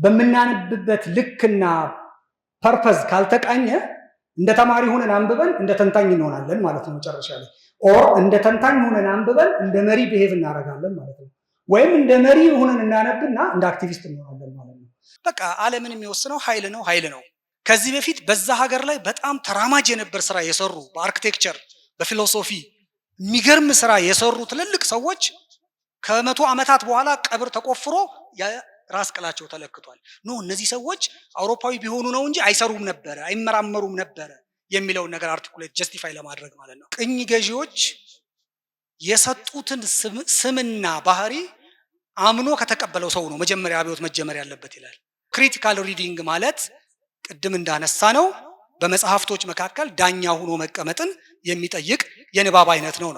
በመናነብበት ልክና ፐርፐዝ ካልተቃኘ እንደ ተማሪ ሆነን አንብበን እንደ ተንታኝ እንሆናለን ማለት ነው መጨረሻ ላይ ኦር እንደ ተንታኝ ሆነን አንብበን እንደ መሪ ቢሄቭ እናደርጋለን ማለት ነው ወይም እንደ መሪ ሆነን እናነብና እንደ አክቲቪስት እንሆናለን ማለት ነው በቃ ዓለምን የሚወስነው ኃይል ነው ከዚህ በፊት በዛ ሀገር ላይ በጣም ተራማጅ የነበር ስራ የሰሩ በአርኪቴክቸር በፊሎሶፊ የሚገርም ስራ የሰሩ ትልልቅ ሰዎች ከመቶ ዓመታት በኋላ ቀብር ተቆፍሮ ራስ ቅላቸው ተለክቷል እነዚህ ሰዎች አውሮፓዊ ቢሆኑ ነው እንጂ አይሰሩም ነበር አይመራመሩም ነበር የሚለውን ነገር አርቲኩሌት ጀስቲፋይ ለማድረግ ማለት ነው ቅኝ ገዢዎች የሰጡትን ስምና ባህሪ አምኖ ከተቀበለው ሰው ነው መጀመሪያ አብዮት መጀመር ያለበት ይላል ክሪቲካል ሪዲንግ ማለት ቅድም እንዳነሳ ነው በመጽሐፍቶች መካከል ዳኛ ሆኖ መቀመጥን የሚጠይቅ የንባብ አይነት ነው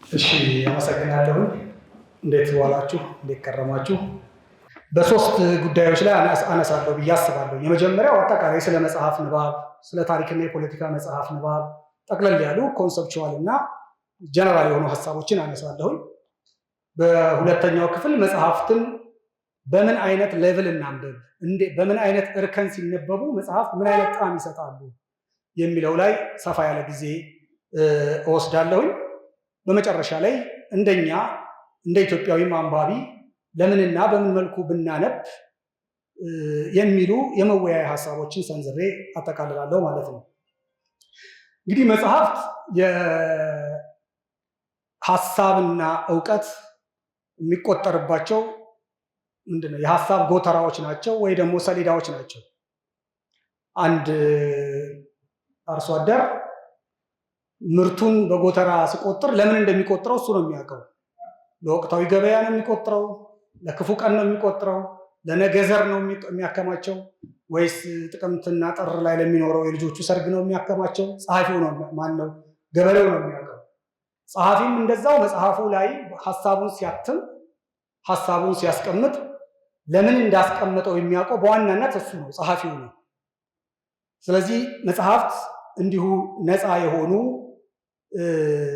እሺ አመሰግናለሁ እንዴት ዋላችሁ እንዴት ከረማችሁ በሶስት ጉዳዮች ላይ አነሳለሁ ብያስባለሁ የመጀመሪያው አጠቃላይ ስለ መጽሐፍ ንባብ ስለ ታሪክና የፖለቲካ መጽሐፍ ንባብ ጠቅለል ያሉ ኮንሰፕቹዋል እና ጀነራል የሆኑ ሐሳቦችን አነሳለሁ በሁለተኛው ክፍል መጽሐፍትን በምን አይነት ሌቭል እናንብብ በምን አይነት እርከን ሲነበቡ መጽሐፍት ምን አይነት ጣዕም ይሰጣሉ የሚለው ላይ ሰፋ ያለ ጊዜ እወስዳለሁ በመጨረሻ ላይ እንደኛ እንደ ኢትዮጵያዊ አንባቢ ለምንና በምን መልኩ ብናነብ የሚሉ የመወያያ ሐሳቦችን ሰንዝሬ አጠቃልላለሁ ማለት ነው እንግዲህ መጽሐፍት የሐሳብና ዕውቀት የሚቆጠርባቸው ምንድነው የሐሳብ ጎተራዎች ናቸው ወይ ደግሞ ሰሌዳዎች ናቸው አንድ አርሶ አደር ምርቱን በጎተራ ሲቆጥር ለምን እንደሚቆጥረው እሱ ነው የሚያውቀው ለወቅታዊ ገበያ ነው የሚቆጥረው ለክፉ ቀን ነው የሚቆጥረው ለነገ ዘር ነው የሚያከማቸው ወይስ ጥቅምትና ጥር ላይ ለሚኖረው የልጆቹ ሰርግ ነው የሚያከማቸው ጸሐፊው ነው ማነው ገበሬው ነው የሚያውቀው ጸሐፊም እንደዛው መጽሐፉ ላይ ሐሳቡን ሲያትም ሐሳቡን ሲያስቀምጥ ለምን እንዳስቀመጠው የሚያውቀው በዋናነት እሱ ነው ጸሐፊው ነው ስለዚህ መጽሐፍት እንዲሁ ነፃ የሆኑ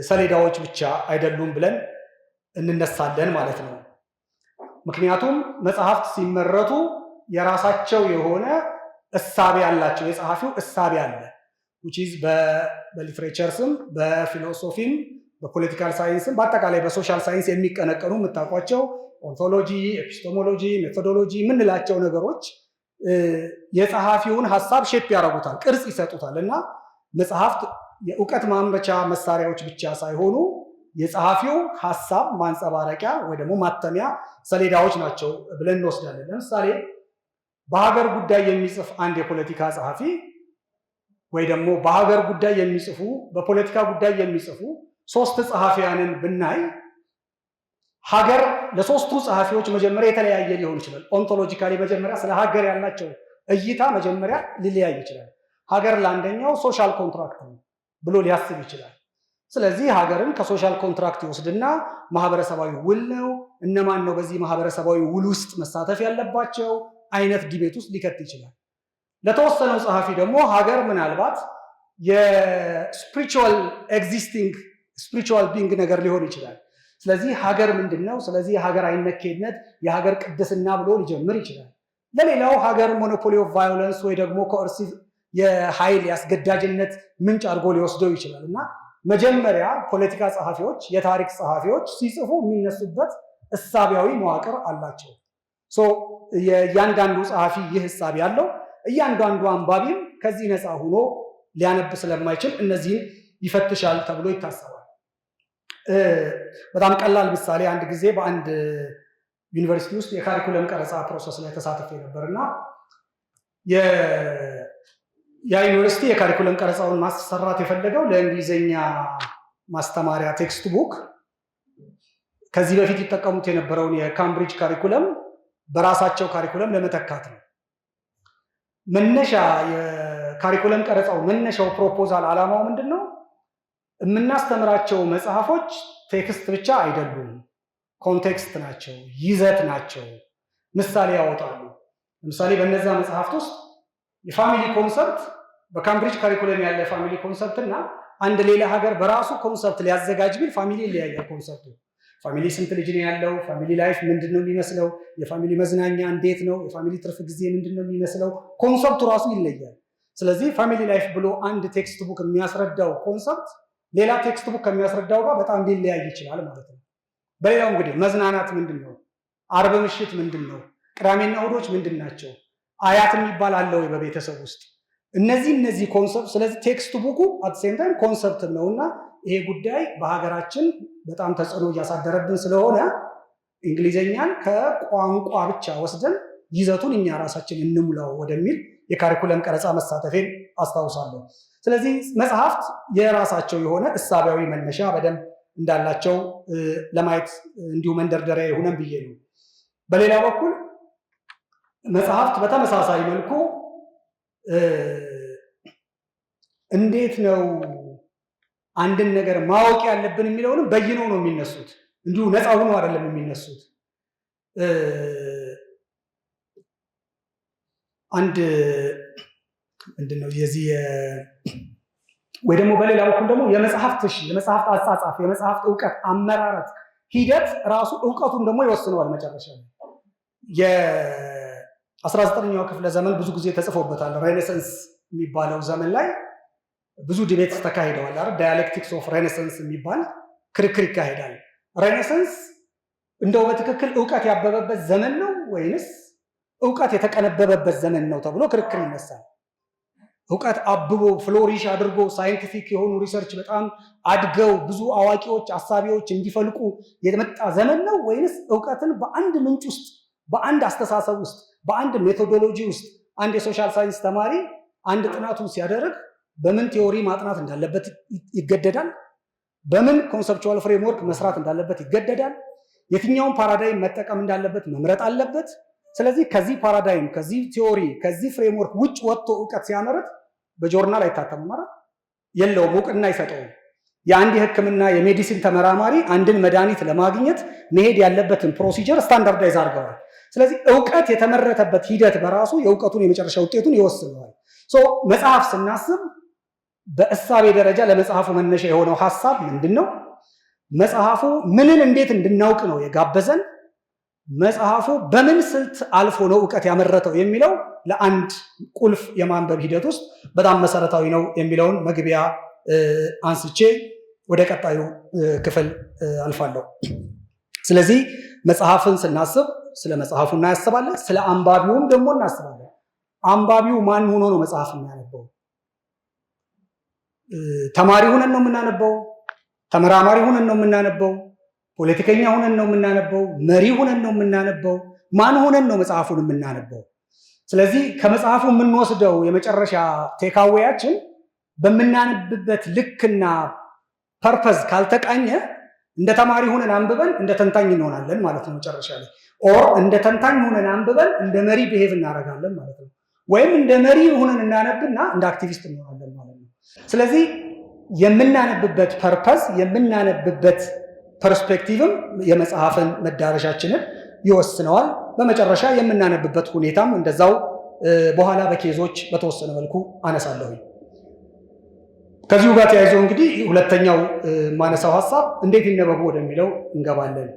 ሰሌዳዎች ብቻ አይደሉም ብለን እንነሳለን ማለት ነው ምክንያቱም መጽሐፍት ሲመረቱ የራሳቸው የሆነ እሳቤ ያላቸው የጸሐፊው እሳቤ አለ which is በሊትሬቸርስም በፊሎሶፊም በፖለቲካል ሳይንስም በአጠቃላይ በሶሻል ሳይንስ የሚቀነቀኑ የምታውቋቸው ኦንቶሎጂ ኤፒስቴሞሎጂ ሜቶዶሎጂ የምንላቸው ነገሮች የጸሐፊውን ሐሳብ ሼፕ ያደርጉታል ቅርጽ ይሰጡታል እና መጽሐፍት የእውቀት ማምረቻ መሳሪያዎች ብቻ ሳይሆኑ የጸሐፊው ሐሳብ ማንጸባረቂያ ወይ ደግሞ ማተሚያ ሰሌዳዎች ናቸው ብለን እንወስዳለን ለምሳሌ በሀገር ጉዳይ የሚጽፍ አንድ የፖለቲካ ጸሐፊ ወይ ደግሞ በሀገር ጉዳይ የሚጽፉ በፖለቲካ ጉዳይ የሚጽፉ ሶስት ጸሐፊያንን ብናይ ሀገር ለሶስቱ ጸሐፊዎች መጀመሪያ የተለያየ ሊሆን ይችላል ኦንቶሎጂካሊ መጀመሪያ ስለ ሀገር ያላቸው እይታ መጀመሪያ ሊለያይ ይችላል ሀገር ለአንደኛው ሶሻል ኮንትራክት ነው ብሎ ሊያስብ ይችላል ስለዚህ ሀገርን ከሶሻል ኮንትራክት ይወስድና ማህበረሰባዊ ውል ነው እነማን ነው በዚህ ማህበረሰባዊ ውል ውስጥ መሳተፍ ያለባቸው አይነት ዲቤት ውስጥ ሊከት ይችላል ለተወሰነው ጸሐፊ ደግሞ ሀገር ምናልባት የስፒሪቹዋል ኤግዚስቲንግ ስፒሪቹዋል ቢንግ ነገር ሊሆን ይችላል ስለዚህ ሀገር ምንድነው ስለዚህ የሀገር አይነኬነት የሀገር ቅድስና ብሎ ሊጀምር ይችላል ለሌላው ሀገር ሞኖፖሊ ኦፍ ቫዮለንስ ወይ ደግሞ ኮርሲቭ የኃይል ያስገዳጅነት ምንጭ አድርጎ ሊወስደው ይችላል እና መጀመሪያ ፖለቲካ ጸሐፊዎች የታሪክ ጸሐፊዎች ሲጽፉ የሚነሱበት እሳቢያዊ መዋቅር አላቸው የእያንዳንዱ ጸሐፊ ይህ እሳቢ ያለው እያንዳንዱ አንባቢም ከዚህ ነፃ ሆኖ ሊያነብ ስለማይችል እነዚህን ይፈትሻል ተብሎ ይታሰባል በጣም ቀላል ምሳሌ አንድ ጊዜ በአንድ ዩኒቨርሲቲ ውስጥ የካሪኩለም ቀረጻ ፕሮሰስ ላይ ተሳትፌ ነበርና ያ ዩኒቨርሲቲ የካሪኩለም ቀረጻውን ማሰራት የፈለገው ለእንግሊዘኛ ማስተማሪያ ቴክስት ቡክ ከዚህ በፊት ይጠቀሙት የነበረውን የካምብሪጅ ካሪኩለም በራሳቸው ካሪኩለም ለመተካት ነው መነሻ የካሪኩለም ቀረጻው መነሻው ፕሮፖዛል ዓላማው ምንድነው? የምናስተምራቸው መጽሐፎች ቴክስት ብቻ አይደሉም፣ ኮንቴክስት ናቸው፣ ይዘት ናቸው። ምሳሌ ያወጣሉ። ለምሳሌ በእነዛ መጽሐፍት ውስጥ የፋሚሊ ኮንሰፕት በካምብሪጅ ካሪኩለም ያለ ፋሚሊ ኮንሰፕት እና አንድ ሌላ ሀገር በራሱ ኮንሰፕት ሊያዘጋጅ ቢል ፋሚሊ ይለያያል። ኮንሰፕቱ ፋሚሊ ስንት ልጅ ነው ያለው? ፋሚሊ ላይፍ ምንድን ነው የሚመስለው? የፋሚሊ መዝናኛ እንዴት ነው? የፋሚሊ ትርፍ ጊዜ ምንድን ነው የሚመስለው? ኮንሰፕቱ ራሱ ይለያል። ስለዚህ ፋሚሊ ላይፍ ብሎ አንድ ቴክስት ቡክ የሚያስረዳው ኮንሰፕት ሌላ ቴክስት ቡክ ከሚያስረዳው ጋር በጣም ሊለያይ ይችላል ማለት ነው። በሌላው እንግዲህ መዝናናት ምንድን ነው? አርብ ምሽት ምንድን ነው? ቅዳሜና እሑዶች ምንድን ናቸው? አያት የሚባል አለ ወይ በቤተሰብ ውስጥ? እነዚህ ኮንሰፕት። ስለዚህ ቴክስት ቡኩ አት ሴም ታይም ኮንሰፕት ነውና ይሄ ጉዳይ በሀገራችን በጣም ተጽዕኖ እያሳደረብን ስለሆነ እንግሊዘኛን ከቋንቋ ብቻ ወስደን ይዘቱን እኛ ራሳችን እንሙላው ወደሚል የካሪኩለም ቀረጻ መሳተፌን አስታውሳለሁ። ስለዚህ መጽሐፍት የራሳቸው የሆነ እሳቢያዊ መነሻ በደንብ እንዳላቸው ለማየት እንዲሁ መንደርደሪያ የሆነን ብዬ ነው። በሌላ በኩል መጽሐፍት በተመሳሳይ መልኩ እንዴት ነው አንድን ነገር ማወቅ ያለብን የሚለውንም በይነው ነው የሚነሱት። እንዲሁ ነፃ ሆኖ አይደለም የሚነሱት። አንድ ምንድነው የዚህ ወይ ደግሞ በሌላ በኩል ደግሞ የመጽሐፍት አጻጻፍ፣ የመጽሐፍት እውቀት አመራረት ሂደት ራሱ እውቀቱን ደግሞ ይወስነዋል። መጨረሻ የ19ኛው ክፍለ ዘመን ብዙ ጊዜ ተጽፎበታል። ሬኔሰንስ የሚባለው ዘመን ላይ ብዙ ዲቤትስ ተካሂደዋል አይደል? ዳያሌክቲክስ ኦፍ ሬኔሰንስ የሚባል ክርክር ይካሄዳል። ሬኔሰንስ እንደው በትክክል እውቀት ያበበበት ዘመን ነው ወይንስ እውቀት የተቀነበበበት ዘመን ነው ተብሎ ክርክር ይነሳል። እውቀት አብቦ ፍሎሪሽ አድርጎ ሳይንቲፊክ የሆኑ ሪሰርች በጣም አድገው ብዙ አዋቂዎች አሳቢዎች እንዲፈልቁ የመጣ ዘመን ነው ወይንስ እውቀትን በአንድ ምንጭ ውስጥ በአንድ አስተሳሰብ ውስጥ በአንድ ሜቶዶሎጂ ውስጥ አንድ የሶሻል ሳይንስ ተማሪ አንድ ጥናቱን ሲያደርግ በምን ቲዮሪ ማጥናት እንዳለበት ይገደዳል። በምን ኮንሰፕቹዋል ፍሬምወርክ መስራት እንዳለበት ይገደዳል። የትኛውን ፓራዳይም መጠቀም እንዳለበት መምረጥ አለበት። ስለዚህ ከዚህ ፓራዳይም ከዚህ ቲዮሪ ከዚህ ፍሬምወርክ ውጭ ወጥቶ እውቀት ሲያመርት በጆርናል አይታተምም ማለት የለውም፣ እውቅና አይሰጠውም። የአንድ የሕክምና የሜዲሲን ተመራማሪ አንድን መድኃኒት ለማግኘት መሄድ ያለበትን ፕሮሲጀር ስታንዳርዳይዝ አድርገዋል። ስለዚህ እውቀት የተመረተበት ሂደት በራሱ የእውቀቱን የመጨረሻ ውጤቱን ይወስነዋል። መጽሐፍ ስናስብ በእሳቤ ደረጃ ለመጽሐፉ መነሻ የሆነው ሀሳብ ምንድን ነው? መጽሐፉ ምንን እንዴት እንድናውቅ ነው የጋበዘን? መጽሐፉ በምን ስልት አልፎ ነው እውቀት ያመረተው የሚለው ለአንድ ቁልፍ የማንበብ ሂደት ውስጥ በጣም መሰረታዊ ነው የሚለውን መግቢያ አንስቼ ወደ ቀጣዩ ክፍል አልፋለሁ። ስለዚህ መጽሐፍን ስናስብ ስለ መጽሐፉ እናስባለን፣ ስለ አንባቢውም ደግሞ እናስባለን። አንባቢው ማን ሆኖ ነው መጽሐፍ የሚያነበው? ተማሪ ሆነን ነው የምናነበው? ተመራማሪ ሆነን ነው የምናነበው? ፖለቲከኛ ሆነን ነው የምናነበው? መሪ ሆነን ነው የምናነበው? ማን ሆነን ነው መጽሐፉን የምናነበው? ስለዚህ ከመጽሐፉ የምንወስደው የመጨረሻ ቴካዌያችን በምናነብበት ልክና ፐርፐዝ ካልተቃኘ እንደ ተማሪ ሆነን አንብበን እንደ ተንታኝ እንሆናለን ማለት ነው መጨረሻ ላይ። ኦር እንደ ተንታኝ ሆነን አንብበን እንደ መሪ ብሄቭ እናደርጋለን ማለት ነው። ወይም እንደ መሪ ሆነን እናነብና እንደ አክቲቪስት እንሆናለን ማለት ነው። ስለዚህ የምናነብበት ፐርፐዝ የምናነብበት ፐርስፔክቲቭም የመጽሐፍን መዳረሻችንን ይወስነዋል። በመጨረሻ የምናነብበት ሁኔታም እንደዛው በኋላ በኬዞች በተወሰነ መልኩ አነሳለሁ። ከዚሁ ጋር ተያይዞ እንግዲህ ሁለተኛው ማነሳው ሀሳብ እንዴት ይነበቡ ወደሚለው እንገባለን።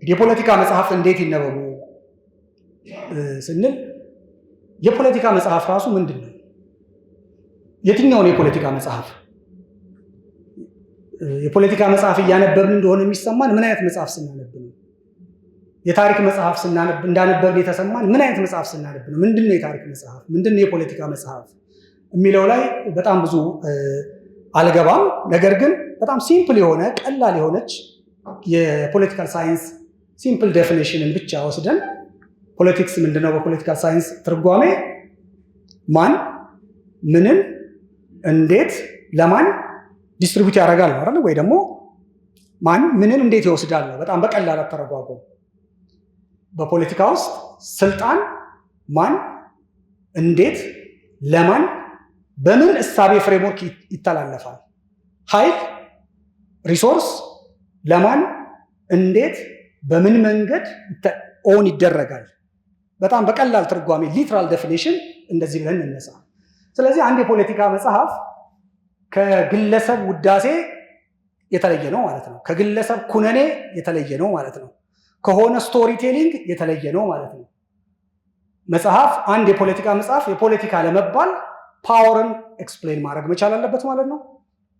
የፖለቲካ መጽሐፍ እንዴት ይነበቡ ስንል የፖለቲካ መጽሐፍ ራሱ ምንድን ነው? የትኛውን የፖለቲካ መጽሐፍ? የፖለቲካ መጽሐፍ እያነበብን እንደሆነ የሚሰማን ምን አይነት መጽሐፍ ስናነብ ነው? የታሪክ መጽሐፍ ስናነብ እንዳነበብን የተሰማን ምን አይነት መጽሐፍ ስናነብ ነው? ምንድነው የታሪክ መጽሐፍ? ምንድነው የፖለቲካ መጽሐፍ የሚለው ላይ በጣም ብዙ አልገባም። ነገር ግን በጣም ሲምፕል የሆነ ቀላል የሆነች የፖለቲካል ሳይንስ ሲምፕል ዴፊኒሽንን ብቻ ወስደን ፖለቲክስ ምንድነው? በፖለቲካል ሳይንስ ትርጓሜ ማን ምንን እንዴት ለማን ዲስትሪቢዩት ያደርጋል ነው አይደል? ወይ ደግሞ ማን ምንን እንዴት ይወስዳል ነው። በጣም በቀላል አተረጓጎም በፖለቲካ ውስጥ ስልጣን ማን እንዴት ለማን በምን እሳቤ ፍሬምወርክ ይተላለፋል? ኃይል ሪሶርስ ለማን እንዴት በምን መንገድ ኦን ይደረጋል? በጣም በቀላል ትርጓሜ ሊትራል ዴፊኒሽን እንደዚህ ብለን እንነሳ። ስለዚህ አንድ የፖለቲካ መጽሐፍ ከግለሰብ ውዳሴ የተለየ ነው ማለት ነው። ከግለሰብ ኩነኔ የተለየ ነው ማለት ነው። ከሆነ ስቶሪ ቴሊንግ የተለየ ነው ማለት ነው። መጽሐፍ አንድ የፖለቲካ መጽሐፍ የፖለቲካ ለመባል ፓወርን ኤክስፕሌን ማድረግ መቻል አለበት ማለት ነው።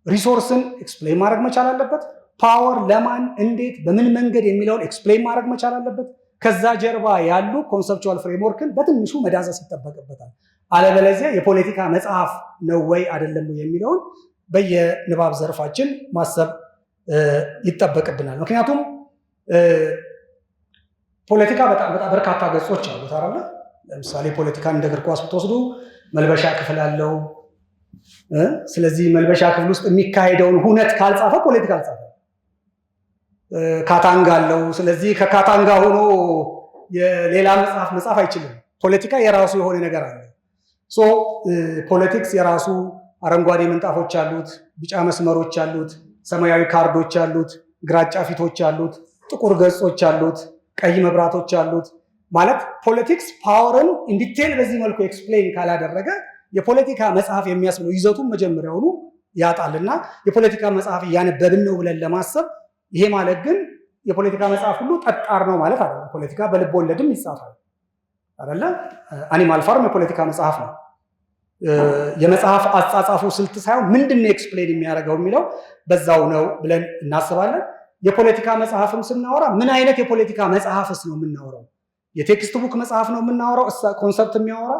ሪሶርስን ኤክስፕሌን ማድረግ መቻል አለበት። ፓወር ለማን እንዴት በምን መንገድ የሚለውን ኤክስፕሌን ማድረግ መቻል አለበት። ከዛ ጀርባ ያሉ ኮንሰፕቹዋል ፍሬምወርክን በትንሹ መዳሰስ ይጠበቅበታል። አለበለዚያ የፖለቲካ መጽሐፍ ነው ወይ አይደለም የሚለውን በየንባብ ዘርፋችን ማሰብ ይጠበቅብናል። ምክንያቱም ፖለቲካ በጣም በርካታ ገጾች አሉት አይደል? ለምሳሌ ፖለቲካን እንደ እግር ኳስ ብትወስዱ መልበሻ ክፍል አለው። ስለዚህ መልበሻ ክፍል ውስጥ የሚካሄደውን ሁነት ካልጻፈ ፖለቲካ አልጻፈ። ካታንጋ አለው። ስለዚህ ከካታንጋ ሆኖ የሌላ መጽሐፍ መጻፍ አይችልም። ፖለቲካ የራሱ የሆነ ነገር አለ። ፖለቲክስ የራሱ አረንጓዴ ምንጣፎች አሉት፣ ቢጫ መስመሮች አሉት፣ ሰማያዊ ካርዶች አሉት፣ ግራጫ ፊቶች አሉት፣ ጥቁር ገጾች አሉት፣ ቀይ መብራቶች አሉት። ማለት ፖለቲክስ ፓወርን ኢንዲቴል በዚህ መልኩ ኤክስፕሌን ካላደረገ የፖለቲካ መጽሐፍ የሚያስብለው ይዘቱን መጀመሪያውኑ ያጣልና የፖለቲካ መጽሐፍ እያነበብን ነው ብለን ለማሰብ ይሄ ማለት ግን የፖለቲካ መጽሐፍ ሁሉ ጠጣር ነው ማለት አይደለም። ፖለቲካ በልብ ወለድም ይጻፋል አይደለ? አኒማል ፋርም የፖለቲካ መጽሐፍ ነው። የመጽሐፍ አጻጻፉ ስልት ሳይሆን ምንድን ነው ኤክስፕሌን የሚያደርገው የሚለው በዛው ነው ብለን እናስባለን። የፖለቲካ መጽሐፍም ስናወራ ምን አይነት የፖለቲካ መጽሐፍስ ነው የምናወራው? የቴክስት ቡክ መጽሐፍ ነው የምናወራው ኮንሰፕት የሚያወራ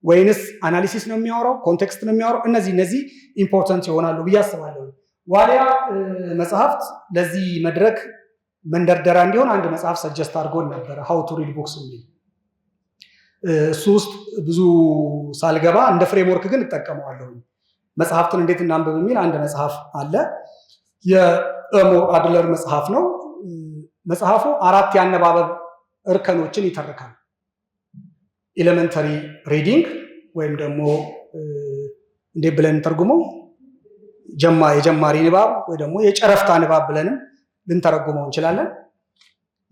ወይንስ አናሊሲስ ነው የሚያወራው? ኮንቴክስት ነው የሚያወራው? እነዚህ ኢምፖርታንት ይሆናሉ ብዬ አስባለሁ። ዋሊያ መጽሐፍት ለዚህ መድረክ መንደርደሪያ እንዲሆን አንድ መጽሐፍ ሰጀስት አድርጎን ነበረ፣ ሃው ቱ ሪድ ቡክስ የሚል። እሱ ውስጥ ብዙ ሳልገባ እንደ ፍሬምወርክ ግን እጠቀመዋለሁ። መጽሐፍትን እንዴት እናንብብ የሚል አንድ መጽሐፍ አለ። የእሞ አድለር መጽሐፍ ነው። መጽሐፉ 4 የአነባበብ እርከኖችን ይተርካል። ኤሌመንተሪ ሪዲንግ ወይም ደግሞ እንዴት ብለን ተርጉመው የጀማሪ ንባብ ወይ ደግሞ የጨረፍታ ንባብ ብለንም ልንተረጉመው እንችላለን።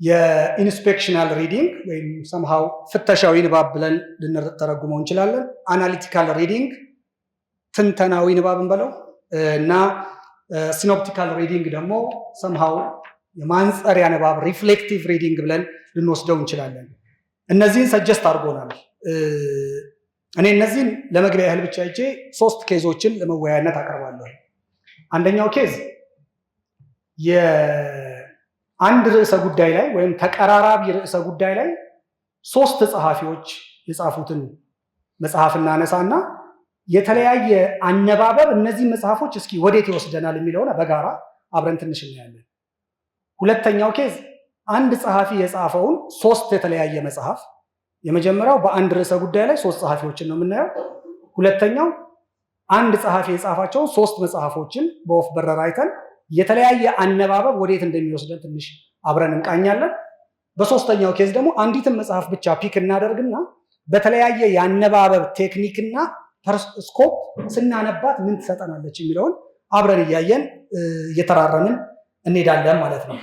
የኢንስፔክሽናል ሪዲንግ ወይም ሰምሃው ፍተሻዊ ንባብ ብለን ልንተረጉመው እንችላለን። አናሊቲካል ሪዲንግ ትንተናዊ ንባብ እንበለው እና ሲኖፕቲካል ሪዲንግ ደግሞ ሰምሃው የማንጸሪያ ንባብ ሪፍሌክቲቭ ሪዲንግ ብለን ልንወስደው እንችላለን። እነዚህን ሰጀስት አድርጎናል። እኔ እነዚህን ለመግቢያ ያህል ብቻ ይቼ 3 ኬዞችን ለመወያያነት አቀርባለሁ። አንደኛው ኬዝ የአንድ ርዕሰ ጉዳይ ላይ ወይም ተቀራራቢ ርዕሰ ጉዳይ ላይ 3 ጸሐፊዎች የጻፉትን መጽሐፍ እናነሳና የተለያየ አነባበብ እነዚህ መጽሐፎች እስኪ ወዴት ይወስደናል የሚለውን በጋራ አብረን ትንሽ እናያለን። ሁለተኛው ኬዝ አንድ ጸሐፊ የጻፈውን 3 የተለያየ መጽሐፍ፣ የመጀመሪያው በአንድ ርዕሰ ጉዳይ ላይ 3 ጸሐፊዎችን ነው የምናየው። ሁለተኛው አንድ ጸሐፊ የጻፋቸውን 3 መጽሐፎችን በወፍ በረር አይተን የተለያየ አነባበብ ወዴት እንደሚወስደን ትንሽ አብረን እንቃኛለን። በሶስተኛው ኬዝ ደግሞ አንዲትን መጽሐፍ ብቻ ፒክ እናደርግና በተለያየ የአነባበብ ቴክኒክና ስኮፕ ስናነባት ምን ትሰጠናለች የሚለውን አብረን እያየን እየተራረምን እንሄዳለን ማለት ነው።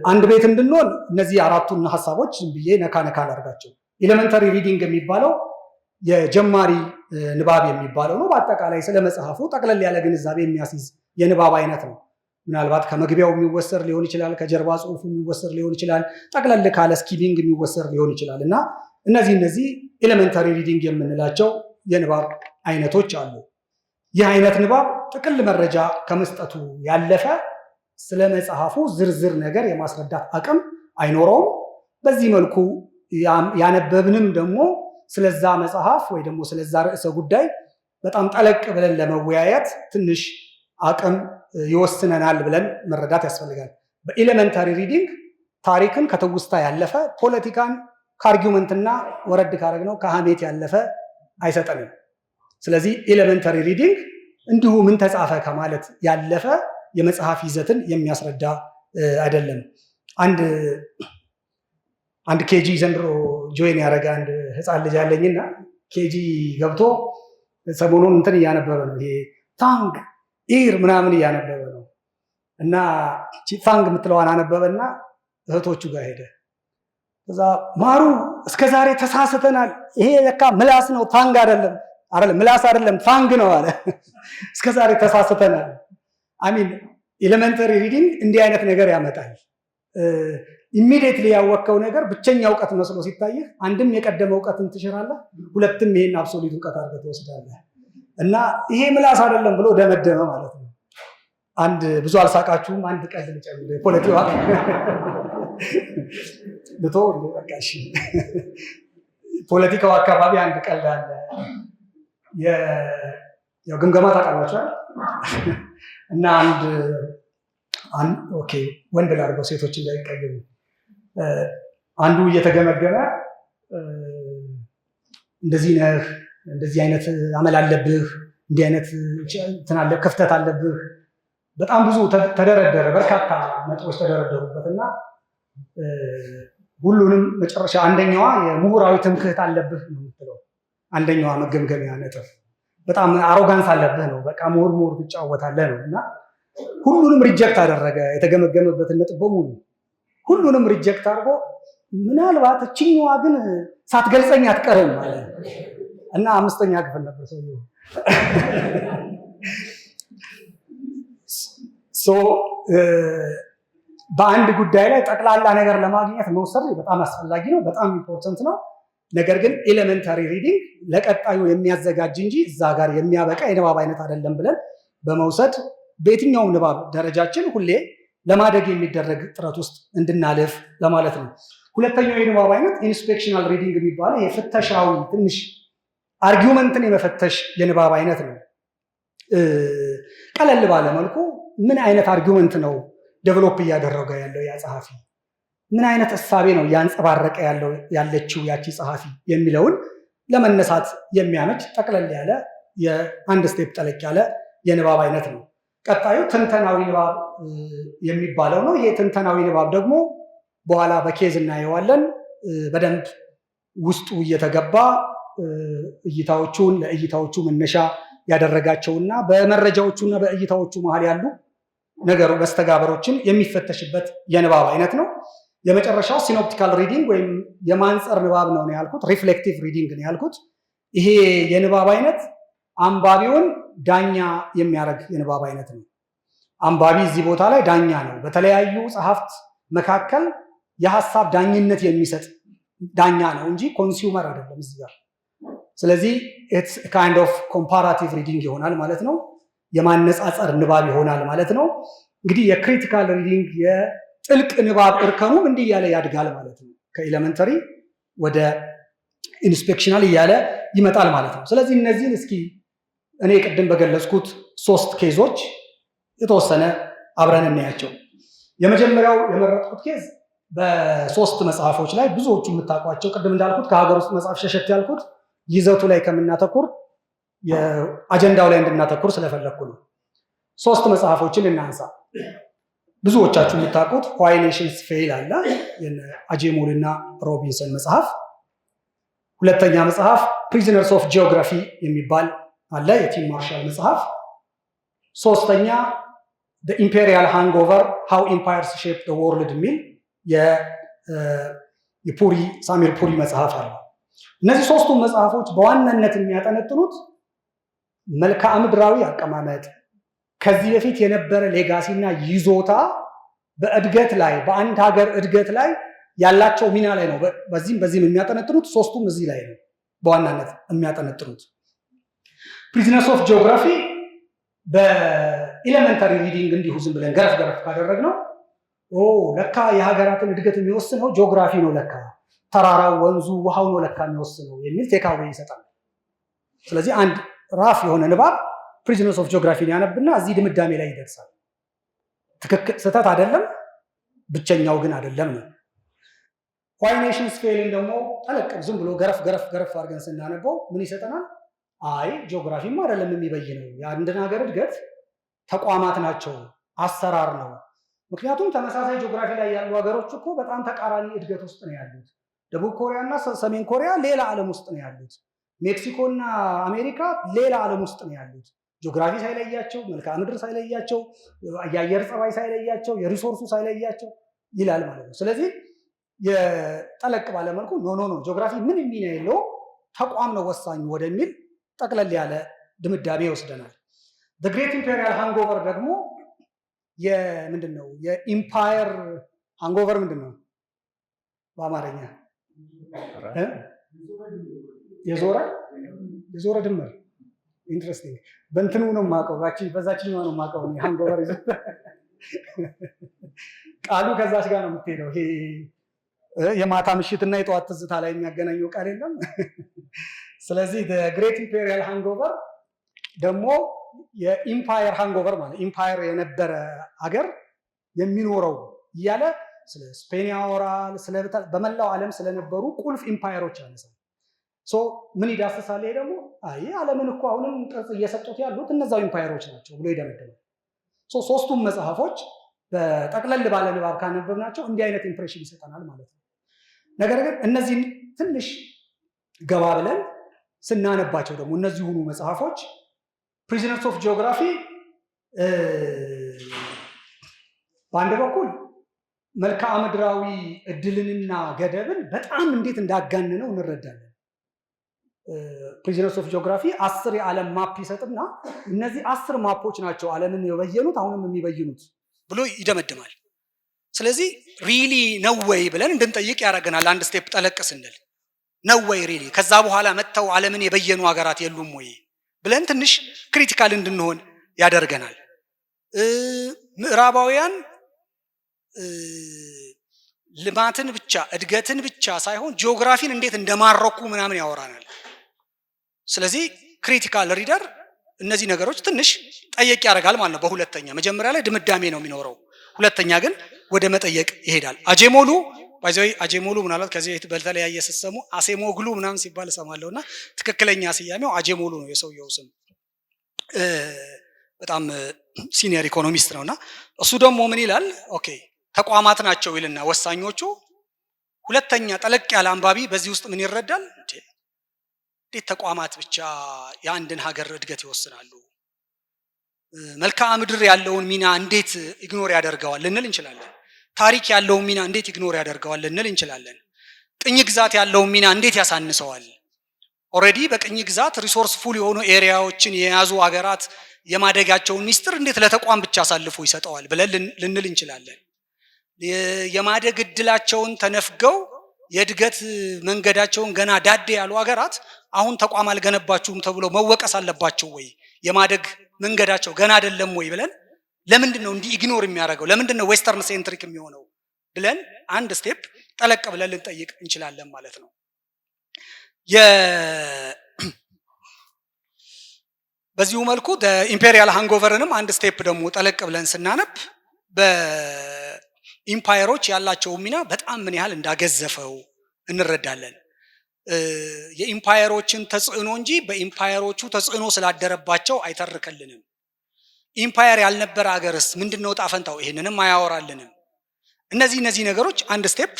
አንድ ቤት እንድንሆን እነዚህ 4ቱን ሀሳቦች ዝም ብዬ ነካ ላድርጋቸው። ኤሌመንተሪ ሪዲንግ የሚባለው የጀማሪ ንባብ የሚባለው ነው። በአጠቃላይ ስለ መጽሐፉ ጠቅለል ያለ ግንዛቤ የሚያስይዝ የንባብ አይነት ነው። ምናልባት ከመግቢያው የሚወሰድ ሊሆን ይችላል፣ ከጀርባ ጽሑፉ የሚወሰድ ሊሆን ይችላል፣ ጠቅለል ካለ ስኪሚንግ የሚወሰድ ሊሆን ይችላል እና እነዚህ ኤሌመንተሪ ሪዲንግ የምንላቸው የንባብ አይነቶች አሉ። ይህ አይነት ንባብ ጥቅል መረጃ ከመስጠቱ ያለፈ ስለ መጽሐፉ ዝርዝር ነገር የማስረዳት አቅም አይኖረውም። በዚህ መልኩ ያነበብንም ደግሞ ስለዛ መጽሐፍ ወይ ደግሞ ስለዛ ርዕሰ ጉዳይ በጣም ጠለቅ ብለን ለመወያየት ትንሽ አቅም ይወስነናል ብለን መረዳት ያስፈልጋል። በኤሌመንታሪ ሪዲንግ ታሪክን ከትውስታ ያለፈ፣ ፖለቲካን ከአርጊውመንትና ወረድ ካደረግነው ከሀሜት ያለፈ አይሰጠንም። ስለዚህ ኤሌመንታሪ ሪዲንግ እንዲሁ ምን ተጻፈ ከማለት ያለፈ የመጽሐፍ ይዘትን የሚያስረዳ አይደለም። አንድ ኬጂ ዘንድሮ ጆይን ያደረገ አንድ ህፃን ልጅ ያለኝና ኬጂ ገብቶ ሰሞኑን እንትን እያነበበ ነው። ይሄ ታንግ ኢር ምናምን እያነበበ ነው እና ፋንግ የምትለዋን አነበበና እህቶቹ ጋር ሄደ። ከዛ ማሩ እስከዛሬ ተሳስተናል፣ ይሄ ለካ ምላስ ነው ታንግ አይደለም ምላስ አይደለም ፋንግ ነው አለ። እስከዛሬ ተሳስተናል። አሚን ኤሌመንተሪ ሪዲንግ እንዲህ አይነት ነገር ያመጣል። ኢሚዲየትሊ ያወቀው ነገር ብቸኛ እውቀት መስሎ ሲታይህ አንድም የቀደመ እውቀትን ትሽራለህ፣ ሁለትም ይሄን አብሶሉት እውቀት አድርገህ ትወስዳለህ እና ይሄ ምላስ አይደለም ብሎ ደመደመ ማለት ነው። አንድ ብዙ አልሳቃችሁም። አንድ ቀልድ ልጨምር። የፖለቲካ ልቶ በቃሽ። ፖለቲካው አካባቢ አንድ ቀልድ አለ። ያው ግምገማ ታውቃላችሁ እና ኦኬ ወንድ ላድርገው ሴቶች እንዳይቀየሙ። አንዱ እየተገመገመ እንደዚህ ነህ፣ እንደዚህ አይነት አመል አለብህ፣ እንዲህ አይነት ክፍተት አለብህ። በጣም ብዙ ተደረደረ፣ በርካታ ነጥቦች ተደረደሩበትና ሁሉንም መጨረሻ አንደኛዋ የምሁራዊ ትምክህት አለብህ ነው የምትለው። አንደኛዋ መገምገሚያ ነጥብ በጣም አሮጋንስ አለብህ ነው። በቃ ምሁር ትጫወታለህ ነው እና ሁሉንም ሪጀክት አደረገ። የተገመገመበትን ነጥብ በሙሉ ሁሉንም ሪጀክት አድርጎ ምናልባት እችኛዋ ግን ሳትገልጸኝ አትቀርም ማለት እና 5ኛ ክፍል ነበር ሰውየው። በአንድ ጉዳይ ላይ ጠቅላላ ነገር ለማግኘት መውሰድ በጣም አስፈላጊ ነው፣ በጣም ኢምፖርታንት ነው። ነገር ግን ኤሌመንታሪ ሪዲንግ ለቀጣዩ የሚያዘጋጅ እንጂ እዛ ጋር የሚያበቃ የንባብ አይነት አይደለም ብለን በመውሰድ በየትኛውም ንባብ ደረጃችን ሁሌ ለማደግ የሚደረግ ጥረት ውስጥ እንድናልፍ ለማለት ነው። ሁለተኛው የንባብ አይነት ኢንስፔክሽናል ሪዲንግ የሚባለው የፍተሻዊ ትንሽ አርጊውመንትን የመፈተሽ የንባብ አይነት ነው። ቀለል ባለ መልኩ ምን አይነት አርጊውመንት ነው ዴቨሎፕ እያደረገ ያለው ያ ጸሐፊ፣ ምን አይነት እሳቤ ነው እያንጸባረቀ ያለችው ያቺ ጸሐፊ የሚለውን ለመነሳት የሚያመች ጠቅለል ያለ የአንድ ስቴፕ ጠለቅ ያለ የንባብ አይነት ነው። ቀጣዩ ትንተናዊ ንባብ የሚባለው ነው። ይሄ ትንተናዊ ንባብ ደግሞ በኋላ በኬዝ እናየዋለን። በደንብ ውስጡ እየተገባ እይታዎቹን ለእይታዎቹ መነሻ ያደረጋቸውና በመረጃዎቹና በእይታዎቹ መሀል ያሉ ነገሩ መስተጋበሮችን የሚፈተሽበት የንባብ አይነት ነው። የመጨረሻው ሲኖፕቲካል ሪዲንግ ወይም የማንጸር ንባብ ነው ያልኩት። ሪፍሌክቲቭ ሪዲንግ ነው ያልኩት። ይሄ የንባብ አይነት አንባቢውን ዳኛ የሚያደርግ የንባብ አይነት ነው። አንባቢ እዚህ ቦታ ላይ ዳኛ ነው። በተለያዩ ጸሐፍት መካከል የሐሳብ ዳኝነት የሚሰጥ ዳኛ ነው እንጂ ኮንሱመር አይደለም እዚህ ጋር። ስለዚህ ኢትስ ካይንድ ኦፍ ኮምፓራቲቭ ሪዲንግ ይሆናል ማለት ነው። የማነጻጸር ንባብ ይሆናል ማለት ነው። እንግዲህ የክሪቲካል ሪዲንግ የጥልቅ ንባብ እርከኑም እንዲህ እያለ ያድጋል ማለት ነው። ከኤሌመንተሪ ወደ ኢንስፔክሽናል እያለ ይመጣል ማለት ነው። ስለዚህ እነዚህን እስኪ እኔ ቅድም በገለጽኩት 3 ኬዞች የተወሰነ አብረን እናያቸው። የመጀመሪያው የመረጥኩት ኬዝ በ3 መጽሐፎች ላይ ብዙዎቹ የምታውቋቸው ቅድም እንዳልኩት ከሀገር ውስጥ መጽሐፍ ሸሸት ያልኩት ይዘቱ ላይ ከምናተኩር የአጀንዳው ላይ እንድናተኩር ስለፈለግኩ ነው። 3 መጽሐፎችን እናንሳ። ብዙዎቻችሁ የምታውቁት ዋይ ኔሽንስ ፌል አለ፣ አጄሞል እና ሮቢንሰን መጽሐፍ። ሁለተኛ መጽሐፍ ፕሪዝነርስ ኦፍ ጂኦግራፊ የሚባል አለ፣ የቲም ማርሻል መጽሐፍ። ሶስተኛ ኢምፔሪያል ሃንጎቨር ሃው ኢምፓየርስ ሼፕ ዘ ወርልድ የሚል የፑሪ ሳሚር ፑሪ መጽሐፍ አለ። እነዚህ 3ቱም መጽሐፎች በዋናነት የሚያጠነጥኑት መልክዓ ምድራዊ አቀማመጥ፣ ከዚህ በፊት የነበረ ሌጋሲና ይዞታ በእድገት ላይ በአንድ ሀገር እድገት ላይ ያላቸው ሚና ላይ ነው። በዚህም የሚያጠነጥኑት 3ቱም እዚህ ላይ ነው በዋናነት የሚያጠነጥኑት። ፕሪዝነርስ ኦፍ ጂኦግራፊ በኤሌመንታሪ ሪዲንግ እንዲሁ ዝም ብለን ገረፍ ካደረግነው ለካ የሀገራትን እድገት የሚወስነው ጂኦግራፊ ነው፣ ለካ ተራራው፣ ወንዙ፣ ውሃው ነው ለካ የሚወስነው የሚል ቴካዌ ይሰጣል። ስለዚህ አንድ ራፍ የሆነ ንባብ ፕሪዝነርስ ኦፍ ጂኦግራፊን ያነብና እዚህ ድምዳሜ ላይ ይደርሳል። ትክክል፣ ስህተት አይደለም፣ ብቸኛው ግን አይደለም ነው። ዋይ ኔሽንስ ፌልን ደግሞ ጠለቅ ዝም ብሎ ገረፍ አድርገን ስናነበው ምን ይሰጠናል? አይ ጂኦግራፊማ አይደለም የሚበይነው፣ የአንድን ሀገር እድገት ተቋማት ናቸው፣ አሰራር ነው። ምክንያቱም ተመሳሳይ ጂኦግራፊ ላይ ያሉ ሀገሮች እኮ በጣም ተቃራኒ እድገት ውስጥ ነው ያሉት። ደቡብ ኮሪያ እና ሰሜን ኮሪያ ሌላ ዓለም ውስጥ ነው ያሉት። ሜክሲኮና አሜሪካ ሌላ ዓለም ውስጥ ነው ያሉት። ጂኦግራፊ ሳይለያቸው፣ መልክዓ ምድር ሳይለያቸው፣ የአየር ጸባይ ሳይለያቸው፣ የሪሶርሱ ሳይለያቸው ይላል ማለት ነው። ስለዚህ የጠለቅ ባለመልኩ ኖ ጂኦግራፊ ምን ሚና የለውም ተቋም ነው ወሳኙ ወደሚል ጠቅለል ያለ ድምዳሜ ይወስደናል። ግሬት ኢምፔሪያል ሃንጎቨር ደግሞ ምንድን ነው? የኢምፓየር ሃንጎቨር ምንድን ነው በአማርኛ? የዞረ ድምር። ኢንትረስቲንግ። በእንትኑ ነው የማውቀው፣ በዛችኛዋ ነው የማውቀው ሃንጎቨር ቃሉ ከዛች ጋር ነው የምትሄደው። ይሄ የማታ ምሽትና የጠዋት ትዝታ ላይ የሚያገናኘው ቃል የለም። ስለዚህ ግሬት ኢምፔሪያል ሃንጎቨር ደግሞ የኢምፓየር ሃንጎቨር ማለት ኢምፓየር የነበረ ሀገር የሚኖረው እያለ ስለ ስፔን ያወራል። በመላው ዓለም ስለነበሩ ቁልፍ ኢምፓየሮች ያነሳል። ምን ይዳስሳል? ይሄ ደግሞ አይ ዓለምን እኮ አሁንም ቅርጽ እየሰጡት ያሉት እነዛው ኢምፓየሮች ናቸው ብሎ ይደመድማል። ሶስቱም መጽሐፎች በጠቅለል ባለ ንባብ ካነበብናቸው እንዲህ አይነት ኢምፕሬሽን ይሰጠናል ማለት ነው። ነገር ግን እነዚህን ትንሽ ገባ ብለን ስናነባቸው ደግሞ እነዚህ ሁሉ መጽሐፎች ፕሪዝነርስ ኦፍ ጂኦግራፊ በአንድ በኩል መልክዓ ምድራዊ እድልንና ገደብን በጣም እንዴት እንዳጋነነው እንረዳለን። ፕሪዝነርስ ኦፍ ጂኦግራፊ 10 የዓለም ማፕ ይሰጥና እነዚህ 10 ማፖች ናቸው ዓለምን የበየኑት አሁንም የሚበይኑት ብሎ ይደመድማል። ስለዚህ ሪሊ ነው ወይ ብለን እንድንጠይቅ ያደርገናል። አንድ ስቴፕ ጠለቅ ስንል ነው ወይ ሪሊ ከዛ በኋላ መጥተው ዓለምን የበየኑ ሀገራት የሉም ወይ ብለን ትንሽ ክሪቲካል እንድንሆን ያደርገናል። ምዕራባውያን ልማትን ብቻ እድገትን ብቻ ሳይሆን ጂኦግራፊን እንዴት እንደማረኩ ምናምን ያወራናል። ስለዚህ ክሪቲካል ሪደር እነዚህ ነገሮች ትንሽ ጠየቅ ያደርጋል ማለት ነው። በሁለተኛ መጀመሪያ ላይ ድምዳሜ ነው የሚኖረው፣ ሁለተኛ ግን ወደ መጠየቅ ይሄዳል። አጄሞሉ ባይዘይ አጄሞሉ ምናልባት ከዚህ በፊት በተለያየ ስትሰሙ አሴሞግሉ ምናምን ሲባል እሰማለሁና ትክክለኛ ስያሜው አጄሞሉ ነው የሰውየው ስም። በጣም ሲኒየር ኢኮኖሚስት ነውና እሱ ደግሞ ምን ይላል? ኦኬ ተቋማት ናቸው ይልና ወሳኞቹ። ሁለተኛ ጠለቅ ያለ አንባቢ በዚህ ውስጥ ምን ይረዳል? እንዴት ተቋማት ብቻ የአንድን ሀገር እድገት ይወስናሉ? መልክዓ ምድር ያለውን ሚና እንዴት ኢግኖር ያደርገዋል ልንል እንችላለን። ታሪክ ያለውን ሚና እንዴት ኢግኖር ያደርገዋል ልንል እንችላለን። ቅኝ ግዛት ያለውን ሚና እንዴት ያሳንሰዋል? ኦልሬዲ በቅኝ ግዛት ሪሶርስ ፉል የሆኑ ኤሪያዎችን የያዙ ሀገራት የማደጋቸውን ሚስጥር እንዴት ለተቋም ብቻ አሳልፎ ይሰጠዋል ብለን ልንል እንችላለን። የማደግ እድላቸውን ተነፍገው የእድገት መንገዳቸውን ገና ዳዴ ያሉ ሀገራት አሁን ተቋም አልገነባችሁም ተብሎ መወቀስ አለባቸው ወይ? የማደግ መንገዳቸው ገና አይደለም ወይ ብለን ለምንድን ነው እንዲህ ኢግኖር የሚያደርገው? ለምንድን ነው ዌስተርን ሴንትሪክ የሚሆነው ብለን አንድ ስቴፕ ጠለቅ ብለን ልንጠይቅ እንችላለን ማለት ነው። በዚሁ መልኩ ኢምፔሪያል ሃንጎቨርንም አንድ ስቴፕ ደግሞ ጠለቅ ብለን ስናነብ በኢምፓየሮች ያላቸው ሚና በጣም ምን ያህል እንዳገዘፈው እንረዳለን። የኢምፓየሮችን ተጽዕኖ እንጂ በኢምፓየሮቹ ተጽዕኖ ስላደረባቸው አይተርክልንም። ኢምፓየር ያልነበረ ሀገርስ ምንድነው ጣፈንታው? ይሄንንም አያወራልንም። እነዚህ ነገሮች አንድ ስቴፕ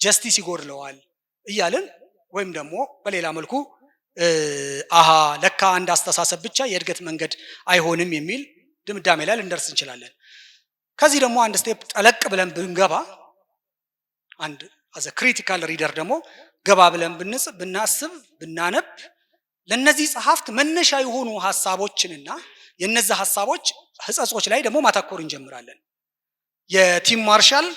ጀስቲስ ይጎድለዋል እያልን ወይም ደግሞ በሌላ መልኩ አሃ ለካ አንድ አስተሳሰብ ብቻ የእድገት መንገድ አይሆንም የሚል ድምዳሜ ላይ ልንደርስ እንችላለን። ከዚህ ደግሞ አንድ ስቴፕ ጠለቅ ብለን ብንገባ አንድ አዘ ክሪቲካል ሪደር ደግሞ ገባ ብለን ብናስብ ብናነብ ለነዚህ ጸሐፍት መነሻ የሆኑ ሐሳቦችንና የነዛ ሐሳቦች ህጸጾች ላይ ደግሞ ማተኮር እንጀምራለን። የቲም ማርሻል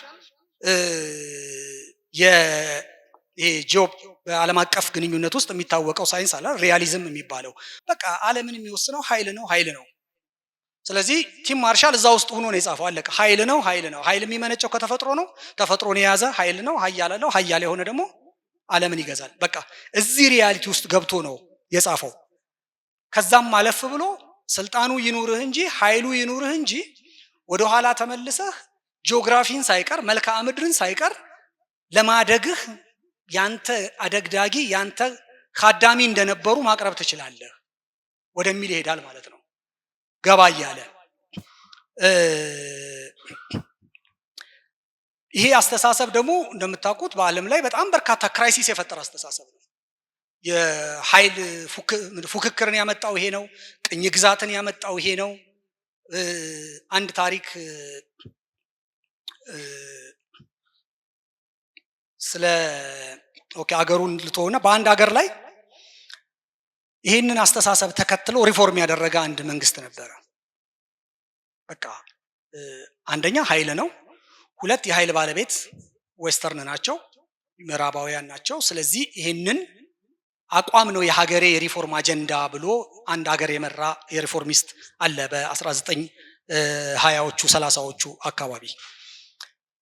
የጂኦፕ በዓለም አቀፍ ግንኙነት ውስጥ የሚታወቀው ሳይንስ አለ ሪያሊዝም የሚባለው በቃ ዓለምን የሚወስነው ኃይል ነው። ስለዚህ ቲም ማርሻል እዛ ውስጥ ሆኖ ነው የጻፈው። አለቀ። ኃይል ነው። ኃይል የሚመነጨው ከተፈጥሮ ነው። ተፈጥሮን የያዘ ኃይል ነው። ኃያል ነው። ኃያል የሆነ ደግሞ ዓለምን ይገዛል። በቃ እዚህ ሪያሊቲ ውስጥ ገብቶ ነው የጻፈው። ከዛም ማለፍ ብሎ ስልጣኑ ይኑርህ እንጂ ኃይሉ ይኑርህ እንጂ ወደ ኋላ ተመልሰህ ጂኦግራፊን ሳይቀር መልክዓ ምድርን ሳይቀር ለማደግህ ያንተ አደግዳጊ ያንተ ካዳሚ እንደነበሩ ማቅረብ ትችላለህ ወደሚል ይሄዳል ማለት ነው። ገባ እያለ ይሄ አስተሳሰብ ደግሞ እንደምታውቁት በዓለም ላይ በጣም በርካታ ክራይሲስ የፈጠረ አስተሳሰብ ነው። የኃይል ፉክክርን ያመጣው ይሄ ነው። ቅኝ ግዛትን ያመጣው ይሄ ነው። አንድ ታሪክ ስለ አገሩን ልተውና በአንድ ሀገር ላይ ይህንን አስተሳሰብ ተከትሎ ሪፎርም ያደረገ አንድ መንግስት ነበረ። በቃ አንደኛ ኃይል ነው። ሁለት የኃይል ባለቤት ዌስተርን ናቸው፣ ምዕራባውያን ናቸው። ስለዚህ ይህንን አቋም ነው የሀገሬ የሪፎርም አጀንዳ ብሎ አንድ ሀገር የመራ የሪፎርሚስት አለ በ1920ዎቹ 30ዎቹ አካባቢ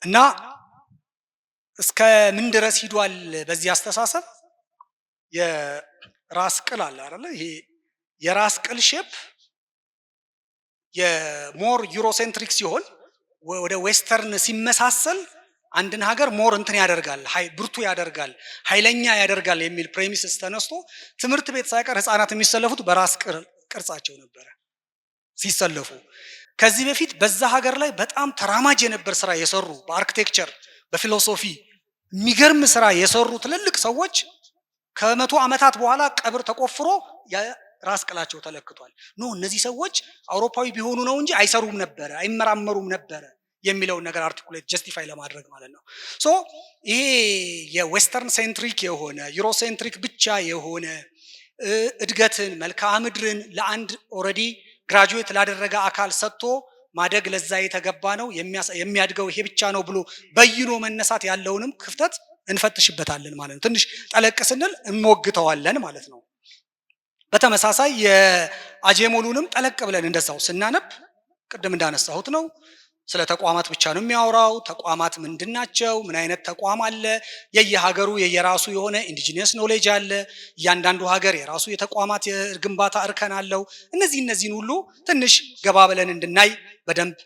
እና እስከ ምን ድረስ ሂዷል? በዚህ አስተሳሰብ የራስ ቅል አለ አይደለ? ይሄ የራስ ቅል ሼፕ የሞር ዩሮሴንትሪክ ሲሆን ወደ ዌስተርን ሲመሳሰል አንድን ሀገር ሞር እንትን ያደርጋል፣ ብርቱ ያደርጋል፣ ኃይለኛ ያደርጋል የሚል ፕሬሚስስ ተነስቶ ትምህርት ቤት ሳይቀር ህፃናት የሚሰለፉት በራስ ቅርጻቸው ነበረ ሲሰለፉ። ከዚህ በፊት በዛ ሀገር ላይ በጣም ተራማጅ የነበር ስራ የሰሩ በአርኪቴክቸር በፊሎሶፊ የሚገርም ስራ የሰሩ ትልልቅ ሰዎች ከ100 ዓመታት በኋላ ቀብር ተቆፍሮ ራስ ቅላቸው ተለክቷል። እነዚህ ሰዎች አውሮፓዊ ቢሆኑ ነው እንጂ አይሰሩም ነበረ፣ አይመራመሩም ነበረ የሚለውን ነገር አርቲኩሌት ጀስቲፋይ ለማድረግ ማለት ነው። ይሄ የዌስተርን ሴንትሪክ የሆነ ዩሮሴንትሪክ ብቻ የሆነ እድገትን መልክዓ ምድርን ለአንድ ኦልሬዲ ግራጁዌት ላደረገ አካል ሰጥቶ ማደግ ለዛ የተገባ ነው የሚያድገው ይሄ ብቻ ነው ብሎ በይኖ መነሳት ያለውንም ክፍተት እንፈትሽበታለን ማለት ነው። ትንሽ ጠለቅ ስንል እንሞግተዋለን ማለት ነው። በተመሳሳይ የአጀሞሉንም ጠለቅ ብለን እንደዛው ስናነብ ቅድም እንዳነሳሁት ነው ስለ ተቋማት ብቻ ነው የሚያወራው። ተቋማት ምንድናቸው? ምን አይነት ተቋም አለ? የየሀገሩ የየራሱ የሆነ ኢንዲጂነስ ኖሌጅ አለ። እያንዳንዱ ሀገር የራሱ የተቋማት የግንባታ እርከን አለው። እነዚህን ሁሉ ትንሽ ገባ ብለን እንድናይ በደንብ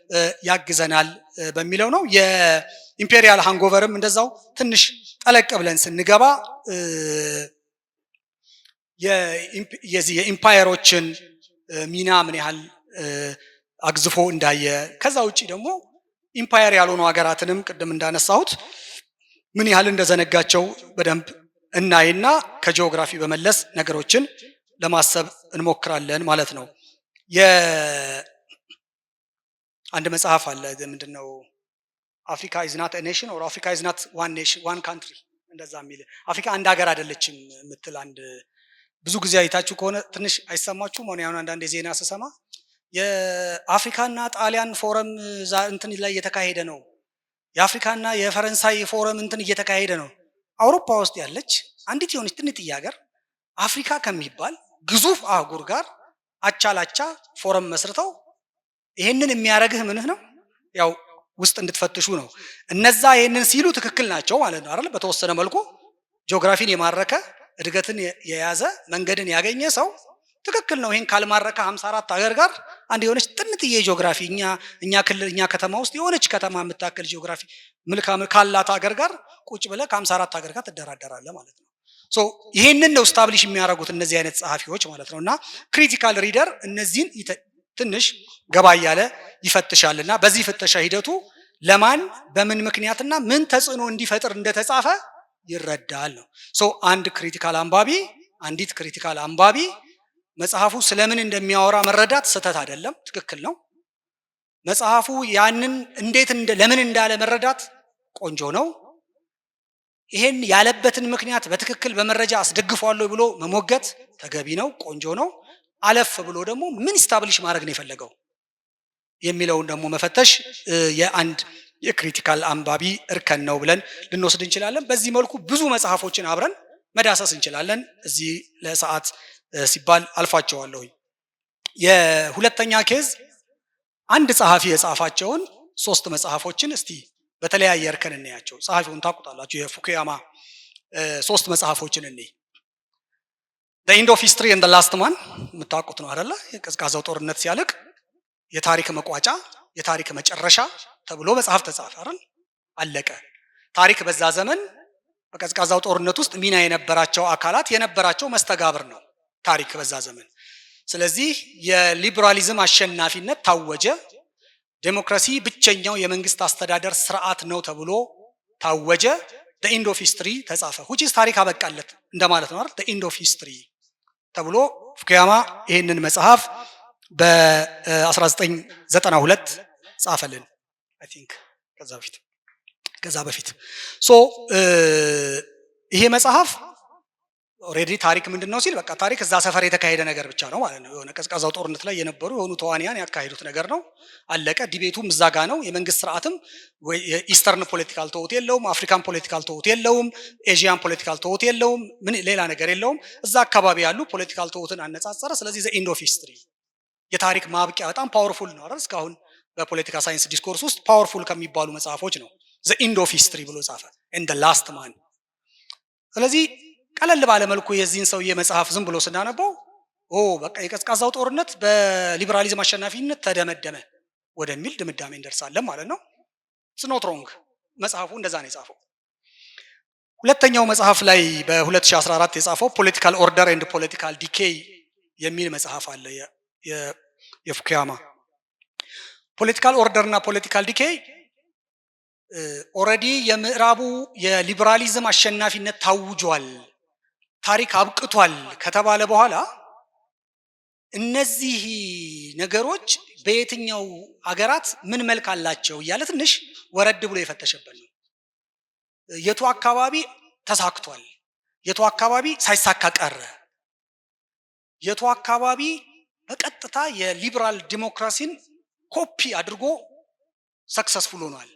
ያግዘናል በሚለው ነው። የኢምፔሪያል ሃንጎቨርም እንደዛው ትንሽ ጠለቅ ብለን ስንገባ የኢምፓየሮችን ሚና ምን ያህል አግዝፎ እንዳየ፣ ከዛ ውጪ ደግሞ ኢምፓየር ያልሆኑ ሀገራትንም ቅድም እንዳነሳሁት ምን ያህል እንደዘነጋቸው በደንብ እናይና ከጂኦግራፊ በመለስ ነገሮችን ለማሰብ እንሞክራለን ማለት ነው። አንድ መጽሐፍ አለ ምንድነው አፍሪካ ኢዝ ናት ኤ ኔሽን ኦር አፍሪካ ኢዝ ናት ዋን ኔሽን ዋን ካንትሪ እንደዛ የሚል አፍሪካ አንድ ሀገር አይደለችም የምትል አንድ ብዙ ጊዜ አይታችሁ ከሆነ ትንሽ አይሰማችሁም? ሆነ ያሁን አንዳንድ ዜና ስሰማ የአፍሪካና ጣሊያን ፎረም እንትን ላይ እየተካሄደ ነው፣ የአፍሪካና የፈረንሳይ ፎረም እንትን እየተካሄደ ነው። አውሮፓ ውስጥ ያለች አንዲት የሆነች ትንጥዬ ሀገር አፍሪካ ከሚባል ግዙፍ አህጉር ጋር አቻላቻ ፎረም መስርተው ይሄንን የሚያረግህ ምንህ ነው? ያው ውስጥ እንድትፈትሹ ነው። እነዛ ይሄንን ሲሉ ትክክል ናቸው ማለት ነው አይደል? በተወሰነ መልኩ ጂኦግራፊን የማረከ እድገትን የያዘ መንገድን ያገኘ ሰው ትክክል ነው። ይሄን ካልማረከ 54 ሀገር ጋር አንድ የሆነች ጥንጥዬ ጂኦግራፊ እኛ ክልል እኛ ከተማ ውስጥ የሆነች ከተማ የምታክል ጂኦግራፊ መልካም ካላት ሀገር ጋር ቁጭ ብለህ ከ54 ሀገር ጋር ትደራደራለህ ማለት ነው። ይሄንን ነው ስታብሊሽ የሚያደርጉት እነዚህ አይነት ጸሐፊዎች ማለት ነውና ክሪቲካል ሪደር እነዚህን ትንሽ ገባ እያለ ይፈትሻልና በዚህ ፍተሻ ሂደቱ ለማን በምን ምክንያትና ምን ተጽዕኖ እንዲፈጥር እንደተጻፈ ይረዳል ነው። አንድ ክሪቲካል አንባቢ አንዲት ክሪቲካል አንባቢ መጽሐፉ ስለምን እንደሚያወራ መረዳት ስህተት አይደለም፣ ትክክል ነው። መጽሐፉ ያንን እንዴት ለምን እንዳለ መረዳት ቆንጆ ነው። ይሄን ያለበትን ምክንያት በትክክል በመረጃ አስደግፏለሁ ብሎ መሞገት ተገቢ ነው፣ ቆንጆ ነው። አለፍ ብሎ ደግሞ ምን ስታብሊሽ ማድረግ ነው የፈለገው የሚለውን ደግሞ መፈተሽ የአንድ የክሪቲካል አንባቢ እርከን ነው ብለን ልንወስድ እንችላለን። በዚህ መልኩ ብዙ መጽሐፎችን አብረን መዳሰስ እንችላለን። እዚህ ለሰዓት ሲባል አልፋቸዋለሁ። የሁለተኛ ኬዝ አንድ ጸሐፊ የጻፋቸውን 3 መጽሐፎችን እስቲ በተለያየ እርከን እናያቸው። ጸሐፊውን ታውቁታላችሁ፣ የፉኩያማ 3 መጽሐፎችን እንይ። The End of History and the Last Man የምታውቁት ነው አይደለ? የቀዝቃዛው ጦርነት ሲያልቅ የታሪክ መቋጫ የታሪክ መጨረሻ ተብሎ መጽሐፍ ተጻፈ አይደል? አለቀ። ታሪክ በዛ ዘመን በቀዝቃዛው ጦርነት ውስጥ ሚና የነበራቸው አካላት የነበራቸው መስተጋብር ነው ታሪክ በዛ ዘመን። ስለዚህ የሊበራሊዝም አሸናፊነት ታወጀ። ዴሞክራሲ ብቸኛው የመንግስት አስተዳደር ስርዓት ነው ተብሎ ታወጀ። the end of history ተጻፈ which is ታሪክ አበቃለት እንደማለት ነው አይደል the end of history ተብሎ ፉኩያማ ይሄንን መጽሐፍ በ1992 ጻፈልን I think ከዛ በፊት ሶ ይሄ መጽሐፍ ኦሬዲ ታሪክ ምንድነው ሲል በቃ ታሪክ እዛ ሰፈር የተካሄደ ነገር ብቻ ነው ማለት ነው የሆነ ቀዝቃዛው ጦርነት ላይ የነበሩ የሆኑ ተዋንያን ያካሄዱት ነገር ነው አለቀ ዲቤቱም እዛ ጋር ነው የመንግስት ስርዓትም ወይ ኢስተርን ፖለቲካል ተውት የለውም አፍሪካን ፖለቲካል ተውት የለውም ኤዥያን ፖለቲካል ተውት የለውም ምን ሌላ ነገር የለውም እዛ አካባቢ ያሉ ፖለቲካል ተውትን አነጻጸረ ስለዚህ ዘ ኤንድ ኦፍ ሂስትሪ የታሪክ ማብቂያ በጣም ፓወርፉል ነው አይደል እስካሁን በፖለቲካ ሳይንስ ዲስኮርስ ውስጥ ፓወርፉል ከሚባሉ መጽሐፎች ነው ዘ ኤንድ ኦፍ ሂስትሪ ብሎ ጻፈ and the last man ስለዚህ ቀለል ባለ መልኩ የዚህን ሰውዬ መጽሐፍ ዝም ብሎ ስናነበው በቃ የቀዝቃዛው ጦርነት በሊበራሊዝም አሸናፊነት ተደመደመ ወደሚል ድምዳሜ እንደርሳለን ማለት ነው it's not wrong መጽሐፉ እንደዛ ነው የጻፈው ሁለተኛው መጽሐፍ ላይ በ2014 የጻፈው ፖለቲካል ኦርደር ኤንድ ፖለቲካል ዲኬይ የሚል መጽሐፍ አለ የፉኩያማ ፖለቲካል ኦርደር እና ፖለቲካል ዲኬይ ኦሬዲ የምዕራቡ የሊበራሊዝም አሸናፊነት ታውጇል ታሪክ አብቅቷል ከተባለ በኋላ እነዚህ ነገሮች በየትኛው አገራት ምን መልክ አላቸው እያለ ትንሽ ወረድ ብሎ የፈተሸበት ነው የቱ አካባቢ ተሳክቷል የቱ አካባቢ ሳይሳካ ቀረ የቱ አካባቢ በቀጥታ የሊበራል ዲሞክራሲን ኮፒ አድርጎ ሰክሰስፉል ሆኗል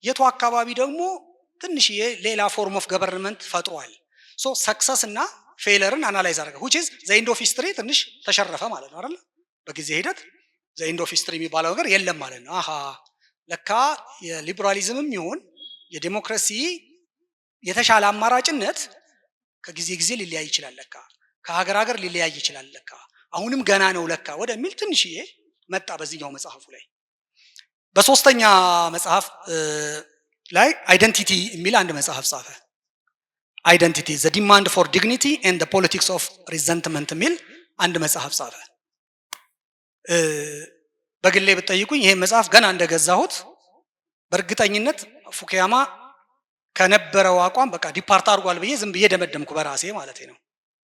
የቱ አካባቢ ደግሞ ትንሽ ሌላ ፎርም ኦፍ ገቨርንመንት ፈጥሯል ሶ ሰክሰስ እና ፌለርን አናላይዝ አደረገ which is the end of history ትንሽ ተሸረፈ ማለት ነው አይደል በጊዜ ሂደት the end of history የሚባለው ነገር የለም ማለት ነው ለካ የሊበራሊዝምም ይሁን የዲሞክራሲ የተሻለ አማራጭነት ከጊዜ ጊዜ ሊለያይ ይችላል ለካ ከሀገር ሊለያይ ይችላል ለካ አሁንም ገና ነው ለካ ወደሚል ትንሽዬ መጣ በዚህኛው መጽሐፉ ላይ በሶስተኛ መጽሐፍ ላይ አይደንቲቲ የሚል አንድ መጽሐፍ ጻፈ አይደንቲቲ the demand for dignity and the politics of resentment የሚል አንድ መጽሐፍ ጻፈ በግሌ ብትጠይቁኝ ይሄን መጽሐፍ ገና እንደገዛሁት በእርግጠኝነት ፉኩያማ ከነበረው አቋም በቃ ዲፓርት አድርጓል ብዬ ዝም ብዬ ደመደምኩ በራሴ ማለት ነው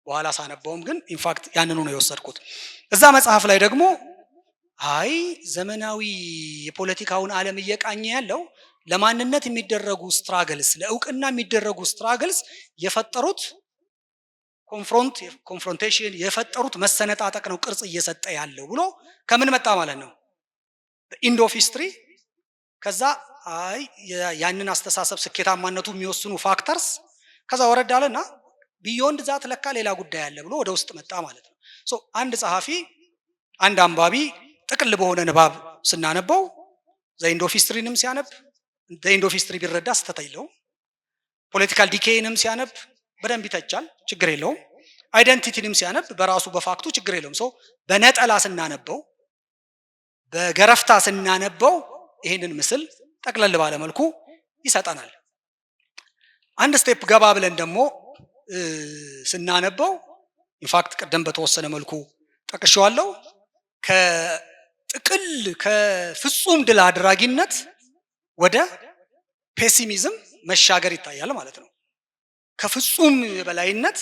በኋላ ሳነበውም ግን ኢንፋክት ያንኑ ነው የወሰድኩት እዛ መጽሐፍ ላይ ደግሞ አይ ዘመናዊ የፖለቲካውን ዓለም እየቃኘ ያለው ለማንነት የሚደረጉ ስትራግልስ ለእውቅና የሚደረጉ ስትራግልስ የፈጠሩት ኮንፍሮንቴሽን የፈጠሩት መሰነጣጠቅ ነው ቅርጽ እየሰጠ ያለው ብሎ ከምን መጣ ማለት ነው ኢንድ ኦፍ ሂስትሪ ከዛ አይ ያንን አስተሳሰብ ስኬታማነቱ የሚወስኑ ፋክተርስ ከዛ ወረዳለና ቢዮንድ ዛት ለካ ሌላ ጉዳይ አለ ብሎ ወደ ውስጥ መጣ ማለት ነው ሶ አንድ ጸሐፊ አንድ አንባቢ ጥቅል በሆነ ንባብ ስናነበው ዘ ኢንድ ኦፍ ሂስትሪንም ሲያነብ ዘ ኢንድ ኦፍ ሂስትሪ ቢረዳ ስተት የለውም ፖለቲካል ዲኬይንም ሲያነብ በደንብ ይተቻል ችግር የለውም አይደንቲቲንም ሲያነብ በራሱ በፋክቱ ችግር የለውም ሶ በነጠላ ስናነበው በገረፍታ ስናነበው ይሄንን ምስል ጠቅለል ባለ መልኩ ይሰጠናል አንድ ስቴፕ ገባ ብለን ደግሞ ስናነበው ኢንፋክት ቀደም በተወሰነ መልኩ ጠቅሼዋለሁ ከጥቅል ከፍጹም ድል አድራጊነት ወደ ፔሲሚዝም መሻገር ይታያል ማለት ነው ከፍጹም በላይነት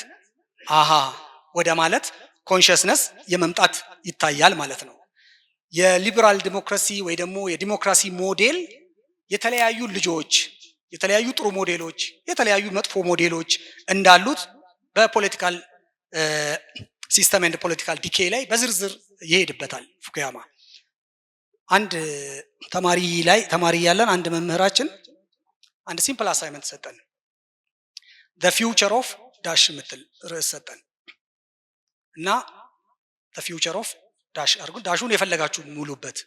ወደ ማለት ኮንሽስነስ የመምጣት ይታያል ማለት ነው የሊበራል ዲሞክራሲ ወይ ደግሞ የዲሞክራሲ ሞዴል የተለያዩ ልጆች የተለያዩ ጥሩ ሞዴሎች የተለያዩ መጥፎ ሞዴሎች እንዳሉት በፖለቲካል ሲስተም ኤንድ ፖለቲካል ዲኬይ ላይ በዝርዝር ይሄድበታል ፉኩያማ አንድ ተማሪ ያለን አንድ መምህራችን አንድ ሲምፕል አሳይመንት ሰጠን the future of ዳሽ ምትል ርዕስ ሰጠን እና the future of ዳሽ አርጉ ዳሹን የፈለጋችሁ ሙሉበት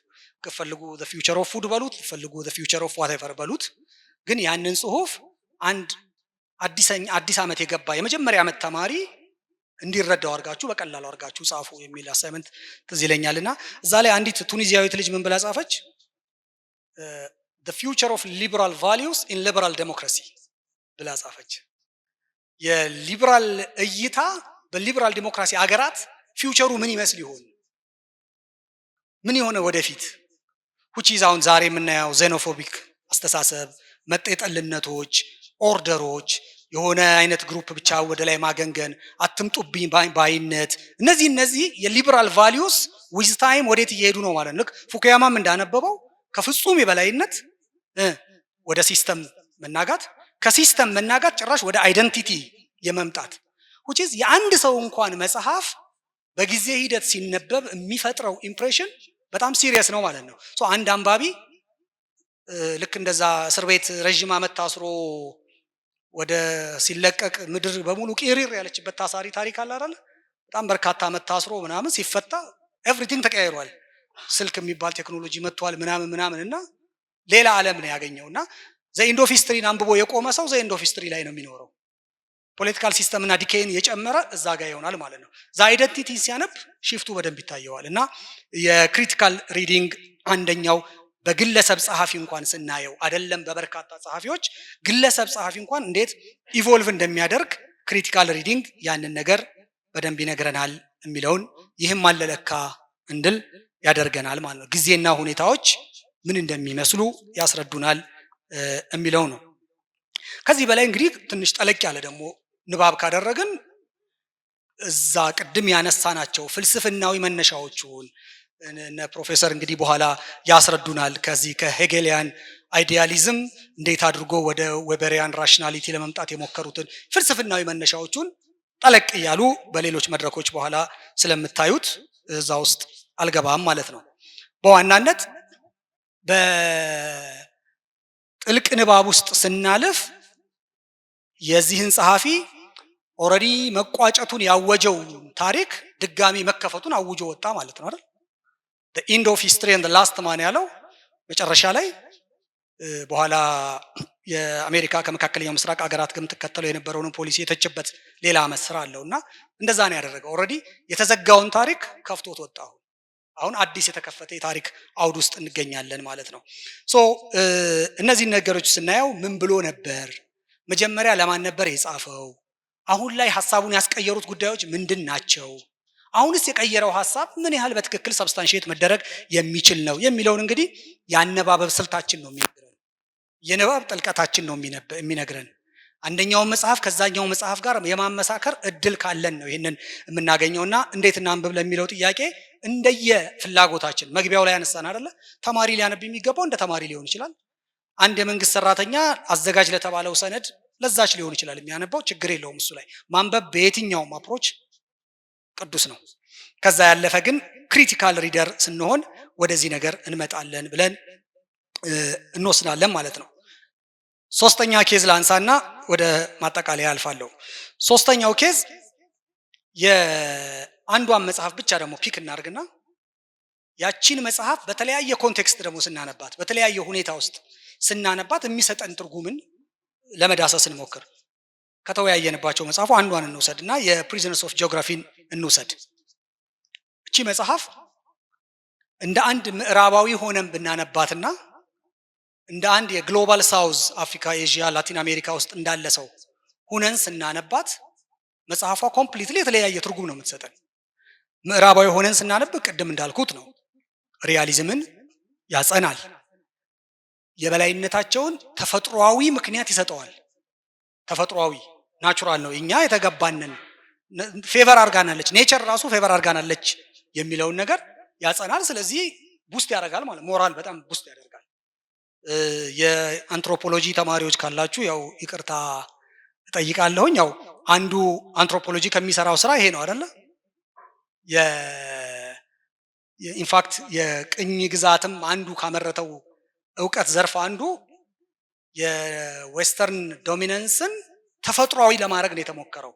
ከፈልጉ the future of food በሉት ፈልጉ the future of whatever በሉት ግን ያንን ጽሁፍ አንድ አዲስ ዓመት የገባ የመጀመሪያ ዓመት ተማሪ እንዲረዳው አርጋችሁ በቀላሉ አርጋችሁ ጻፉ የሚል አሳይመንት ትዝ ይለኛልና እዛ ላይ አንዲት ቱኒዚያዊት ልጅ ምን ብላ ጻፈች the future of liberal values in liberal democracy ብላ ጻፈች የሊበራል እይታ በሊበራል ዲሞክራሲ አገራት ፊውቸሩ ምን ይመስል ይሆን ምን ይሆነ ወደፊት which is አሁን ዛሬ የምናየው xenophobic አስተሳሰብ መጤጠልነቶች ኦርደሮች፣ የሆነ አይነት ግሩፕ ብቻ ወደ ላይ ማገንገን፣ አትምጡብኝ ባይነት፣ እነዚህ የሊበራል ቫሊዩስ ዊዝ ታይም ወዴት እየሄዱ ነው ማለት ነው። ልክ ፉኩያማም እንዳነበበው ከፍጹም የበላይነት ወደ ሲስተም መናጋት፣ ከሲስተም መናጋት ጭራሽ ወደ አይደንቲቲ የመምጣት which is የአንድ ሰው እንኳን መጽሐፍ በጊዜ ሂደት ሲነበብ የሚፈጥረው ኢምፕሬሽን በጣም ሲሪየስ ነው ማለት ነው። አንድ አንባቢ ልክ እንደዛ እስር ቤት ረጅም ዓመት ታስሮ ወደ ሲለቀቅ ምድር በሙሉ ቂሪር ያለችበት ታሳሪ ታሪክ አለ አይደል? በጣም በርካታ ዓመት ታስሮ ምናምን ሲፈታ ኤቭሪቲንግ ተቀያይሯል። ስልክ የሚባል ቴክኖሎጂ መጥቷል ምናምን እና ሌላ ዓለም ነው ያገኘውና ዘ ኢንድ ኦፍ ሂስትሪን አንብቦ የቆመ ሰው ዘ ኢንድ ኦፍ ሂስትሪ ላይ ነው የሚኖረው። ፖለቲካል ሲስተም እና ዲኬይን የጨመረ እዛ ጋር ይሆናል ማለት ነው። ዛ አይደንቲቲ ሲያነብ ሽፍቱ በደንብ ይታየዋል። እና የክሪቲካል ሪዲንግ አንደኛው በግለሰብ ጸሐፊ እንኳን ስናየው አይደለም በበርካታ ጸሐፊዎች ግለሰብ ጸሐፊ እንኳን እንዴት ኢቮልቭ እንደሚያደርግ ክሪቲካል ሪዲንግ ያንን ነገር በደንብ ይነግረናል የሚለውን ይህም አለለካ እንድል ያደርገናል ማለት ነው። ጊዜና ሁኔታዎች ምን እንደሚመስሉ ያስረዱናል የሚለው ነው። ከዚህ በላይ እንግዲህ ትንሽ ጠለቅ ያለ ደግሞ ንባብ ካደረግን እዛ ቅድም ያነሳናቸው ፍልስፍናዊ መነሻዎቹን እነ ፕሮፌሰር እንግዲህ በኋላ ያስረዱናል። ከዚህ ከሄጌሊያን አይዲያሊዝም እንዴት አድርጎ ወደ ዌበሪያን ራሽናሊቲ ለመምጣት የሞከሩትን ፍልስፍናዊ መነሻዎቹን ጠለቅ እያሉ በሌሎች መድረኮች በኋላ ስለምታዩት እዛ ውስጥ አልገባም ማለት ነው። በዋናነት በጥልቅ ንባብ ውስጥ ስናልፍ የዚህን ጸሐፊ ኦልሬዲ መቋጨቱን ያወጀው ታሪክ ድጋሚ መከፈቱን አውጆ ወጣ ማለት ነው አይደል? the end of history and the last man ያለው መጨረሻ ላይ በኋላ የአሜሪካ ከመካከለኛው ምስራቅ ሀገራት ጋር ተከተለው የነበረውን ፖሊሲ የተቸበት ሌላ መስራ አለውና እንደዛ ነው ያደረገው። ኦልሬዲ የተዘጋውን ታሪክ ከፍቶት ወጣው። አሁን አዲስ የተከፈተ የታሪክ አውድ ውስጥ እንገኛለን ማለት ነው። እነዚህ ነገሮች ስናየው ምን ብሎ ነበር? መጀመሪያ ለማን ነበር የጻፈው? አሁን ላይ ሐሳቡን ያስቀየሩት ጉዳዮች ምንድን ናቸው? አሁንስ የቀየረው ሐሳብ ምን ያህል በትክክል ሰብስታንሺየት መደረግ የሚችል ነው የሚለውን እንግዲህ ያነባበብ ስልታችን ነው የሚነግረን። የንባብ ጥልቀታችን ነው የሚነግረን። አንደኛው መጽሐፍ ከዛኛው መጽሐፍ ጋር የማመሳከር እድል ካለን ነው ይሄንን የምናገኘውና እንዴት እናንብብ ለሚለው ጥያቄ እንደየ ፍላጎታችን መግቢያው ላይ ያነሳን አይደለ? ተማሪ ሊያነብ የሚገባው እንደ ተማሪ ሊሆን ይችላል። አንድ የመንግስት ሰራተኛ አዘጋጅ ለተባለው ሰነድ ለዛች ሊሆን ይችላል የሚያነባው፣ ችግር የለውም እሱ ላይ ማንበብ በየትኛውም አፕሮች ቅዱስ ነው። ከዛ ያለፈ ግን ክሪቲካል ሪደር ስንሆን ወደዚህ ነገር እንመጣለን ብለን እንወስናለን ማለት ነው። ሶስተኛ ኬዝ ላንሳና ወደ ማጠቃለያ አልፋለሁ። ሶስተኛው ኬዝ የአንዷን መጽሐፍ ብቻ ደግሞ ፒክ እናርግና ያቺን መጽሐፍ በተለያየ ኮንቴክስት ደግሞ ስናነባት በተለያየ ሁኔታ ውስጥ ስናነባት የሚሰጠን ትርጉምን ለመዳሰስ እንሞክር። ከተወያየንባቸው መጽሐፉ አንዷን እንውሰድና የፕሪዝነርስ ኦፍ ጂኦግራፊን እንውሰድ። እቺ መጽሐፍ እንደ አንድ ምዕራባዊ ሆነን ብናነባትና እንደ አንድ የግሎባል ሳውዝ አፍሪካ፣ ኤዥያ፣ ላቲን አሜሪካ ውስጥ እንዳለ ሰው ሁነን ስናነባት መጽሐፏ ኮምፕሊትሊ የተለያየ ትርጉም ነው የምትሰጠን። ምዕራባዊ ሆነን ስናነብ ቅድም እንዳልኩት ነው ሪያሊዝምን ያጸናል። የበላይነታቸውን ተፈጥሯዊ ምክንያት ይሰጠዋል። ተፈጥሯዊ ናቹራል ነው፣ እኛ የተገባንን ፌቨር አርጋናለች፣ ኔቸር ራሱ ፌቨር አርጋናለች የሚለውን ነገር ያጸናል። ስለዚህ ቡስት ያደርጋል ማለት ሞራል በጣም ቡስት ያደርጋል። የአንትሮፖሎጂ ተማሪዎች ካላችሁ ያው ይቅርታ እጠይቃለሁኝ። ያው አንዱ አንትሮፖሎጂ ከሚሰራው ስራ ይሄ ነው አይደለ? ኢንፋክት የቅኝ ግዛትም አንዱ ካመረተው እውቀት ዘርፍ አንዱ የዌስተርን ዶሚናንስን ተፈጥሯዊ ለማድረግ ነው የተሞከረው።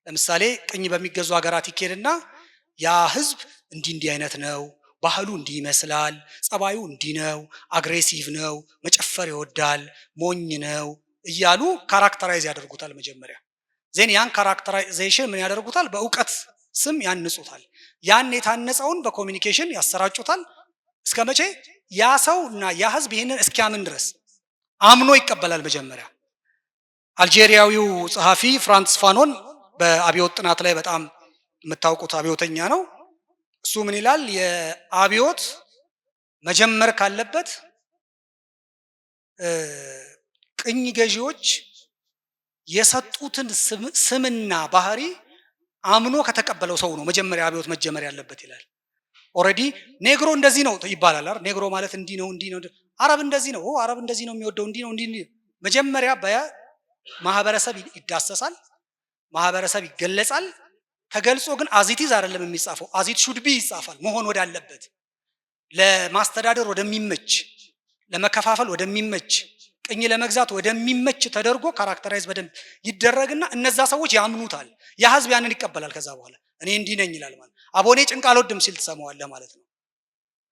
ለምሳሌ ቅኝ በሚገዙ ሀገራት ይኬድና ያ ህዝብ እንዲህ አይነት ነው፣ ባህሉ እንዲህ ይመስላል፣ ጸባዩ እንዲህ ነው፣ አግሬሲቭ ነው፣ መጨፈር ይወዳል፣ ሞኝ ነው እያሉ ካራክተራይዝ ያደርጉታል መጀመሪያ። ዜን ያን ካራክተራይዜሽን ምን ያደርጉታል? በእውቀት ስም ያንጹታል። ያን የታነጸውን በኮሚኒኬሽን ያሰራጩታል። እስከ መቼ? ያ ሰው እና ያ ህዝብ ይሄንን እስኪያምን ድረስ አምኖ ይቀበላል። መጀመሪያ አልጄሪያዊው ጸሐፊ ፍራንስ ፋኖን በአብዮት ጥናት ላይ በጣም የምታውቁት አብዮተኛ ነው። እሱ ምን ይላል? የአብዮት መጀመር ካለበት ቅኝ ገዢዎች የሰጡትን ስምና ባህሪ አምኖ ከተቀበለው ሰው ነው መጀመሪያ አብዮት መጀመር ያለበት ይላል። ኦሬዲ ኔግሮ እንደዚህ ነው ይባላል አይደል? ኔግሮ ማለት እንዲህ ነው እንዲህ ነው። አረብ እንደዚህ ነው፣ አረብ እንደዚህ ነው የሚወደው እንዲህ ነው እንዲህ። መጀመሪያ በማህበረሰብ ይዳሰሳል፣ ማህበረሰብ ይገለጻል። ተገልጾ ግን አዚቲዝ አይደለም የሚጻፈው፣ አዚት ሹድ ቢ ይጻፋል። መሆን ወዳለበት፣ ለማስተዳደር ወደሚመች፣ ለመከፋፈል ወደሚመች፣ ቅኝ ለመግዛት ወደሚመች ተደርጎ ካራክተራይዝ በደንብ ይደረግና እነዛ ሰዎች ያምኑታል። ያ ህዝብ ያንን ይቀበላል። ከዛ በኋላ እኔ እንዲህ ነኝ ይላል ማለት አቦኔ ጭንቅ አልወድም ሲል ትሰማዋለህ ማለት ነው።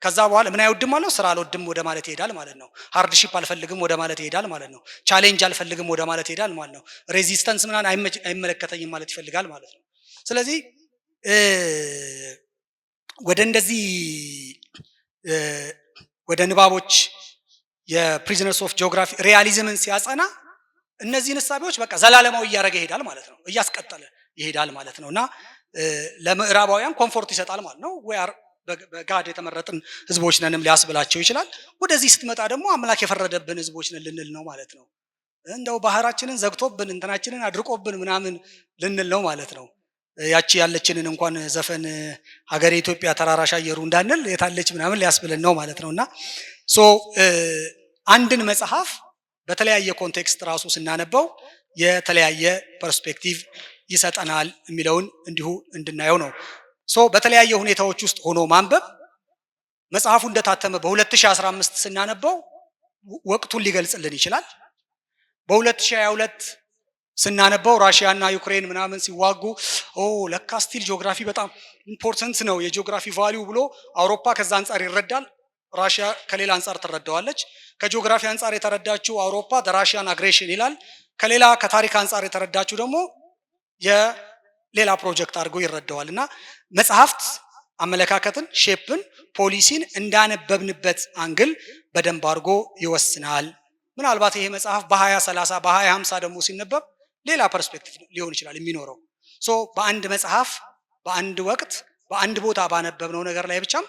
ከዛ በኋላ ምን አይወድም ማለት ስራ አልወድም ወደ ማለት ይሄዳል ማለት ነው። ሃርድሺፕ አልፈልግም ወደ ማለት ይሄዳል ማለት ነው። ቻሌንጅ አልፈልግም ወደ ማለት ይሄዳል ማለት ነው። ሬዚስተንስ ምናምን አይመለከተኝም ማለት ይፈልጋል ማለት ነው። ስለዚህ ወደ እንደዚህ ወደ ንባቦች የፕሪዝነርስ ኦፍ ጂኦግራፊ ሪያሊዝምን ሲያጸና እነዚህን እሳቤዎች በቃ ዘላለማዊ እያደረገ ይሄዳል ማለት ነው። እያስቀጠለ ይሄዳል ማለት ነውና ለምዕራባውያን ኮምፎርት ይሰጣል ማለት ነው። በጋድ የተመረጥን ህዝቦች ነንም ሊያስብላቸው ይችላል። ወደዚህ ስትመጣ ደግሞ አምላክ የፈረደብን ህዝቦች ነን ልንል ነው ማለት ነው። እንደው ባህራችንን ዘግቶብን እንትናችንን አድርቆብን ምናምን ልንል ነው ማለት ነው። ያቺ ያለችንን እንኳን ዘፈን ሀገሬ ኢትዮጵያ ተራራሽ አየሩ እንዳንል የታለች ምናምን ሊያስብልን ነው ማለት ነውና አንድን መጽሐፍ በተለያየ ኮንቴክስት ራሱ ስናነበው የተለያየ ፐርስፔክቲቭ ይሰጠናል የሚለውን እንዲሁ እንድናየው ነው። በተለያየ ሁኔታዎች ውስጥ ሆኖ ማንበብ መጽሐፉ እንደታተመ በ2015 ስናነበው ወቅቱን ሊገልጽልን ይችላል። በ2022 ስናነበው ራሽያና ዩክሬን ምናምን ሲዋጉ ለካ ስቲል ጂኦግራፊ በጣም ኢምፖርታንት ነው የጂኦግራፊ ቫልዩ ብሎ አውሮፓ ከዛ አንፃር ይረዳል። ራሽያ ከሌላ አንፃር ትረዳዋለች። ከጂኦግራፊ አንፃር የተረዳችው አውሮፓ ራሽያን አግሬሽን ይላል። ከሌላ ከታሪክ አንፃር የተረዳችው ደግሞ የሌላ ፕሮጀክት አድርጎ ይረዳዋልና መጽሐፍት አመለካከትን፣ ሼፕን፣ ፖሊሲን እንዳነበብንበት አንግል በደንብ አድርጎ ይወስናል። ምናልባት ይሄ መጽሐፍ በ2030 በ2050 ደግሞ ሲነበብ ሌላ ፐርስፔክቲቭ ሊሆን ይችላል የሚኖረው። በአንድ መጽሐፍ በአንድ ወቅት በአንድ ቦታ ባነበብነው ነገር ላይ ብቻም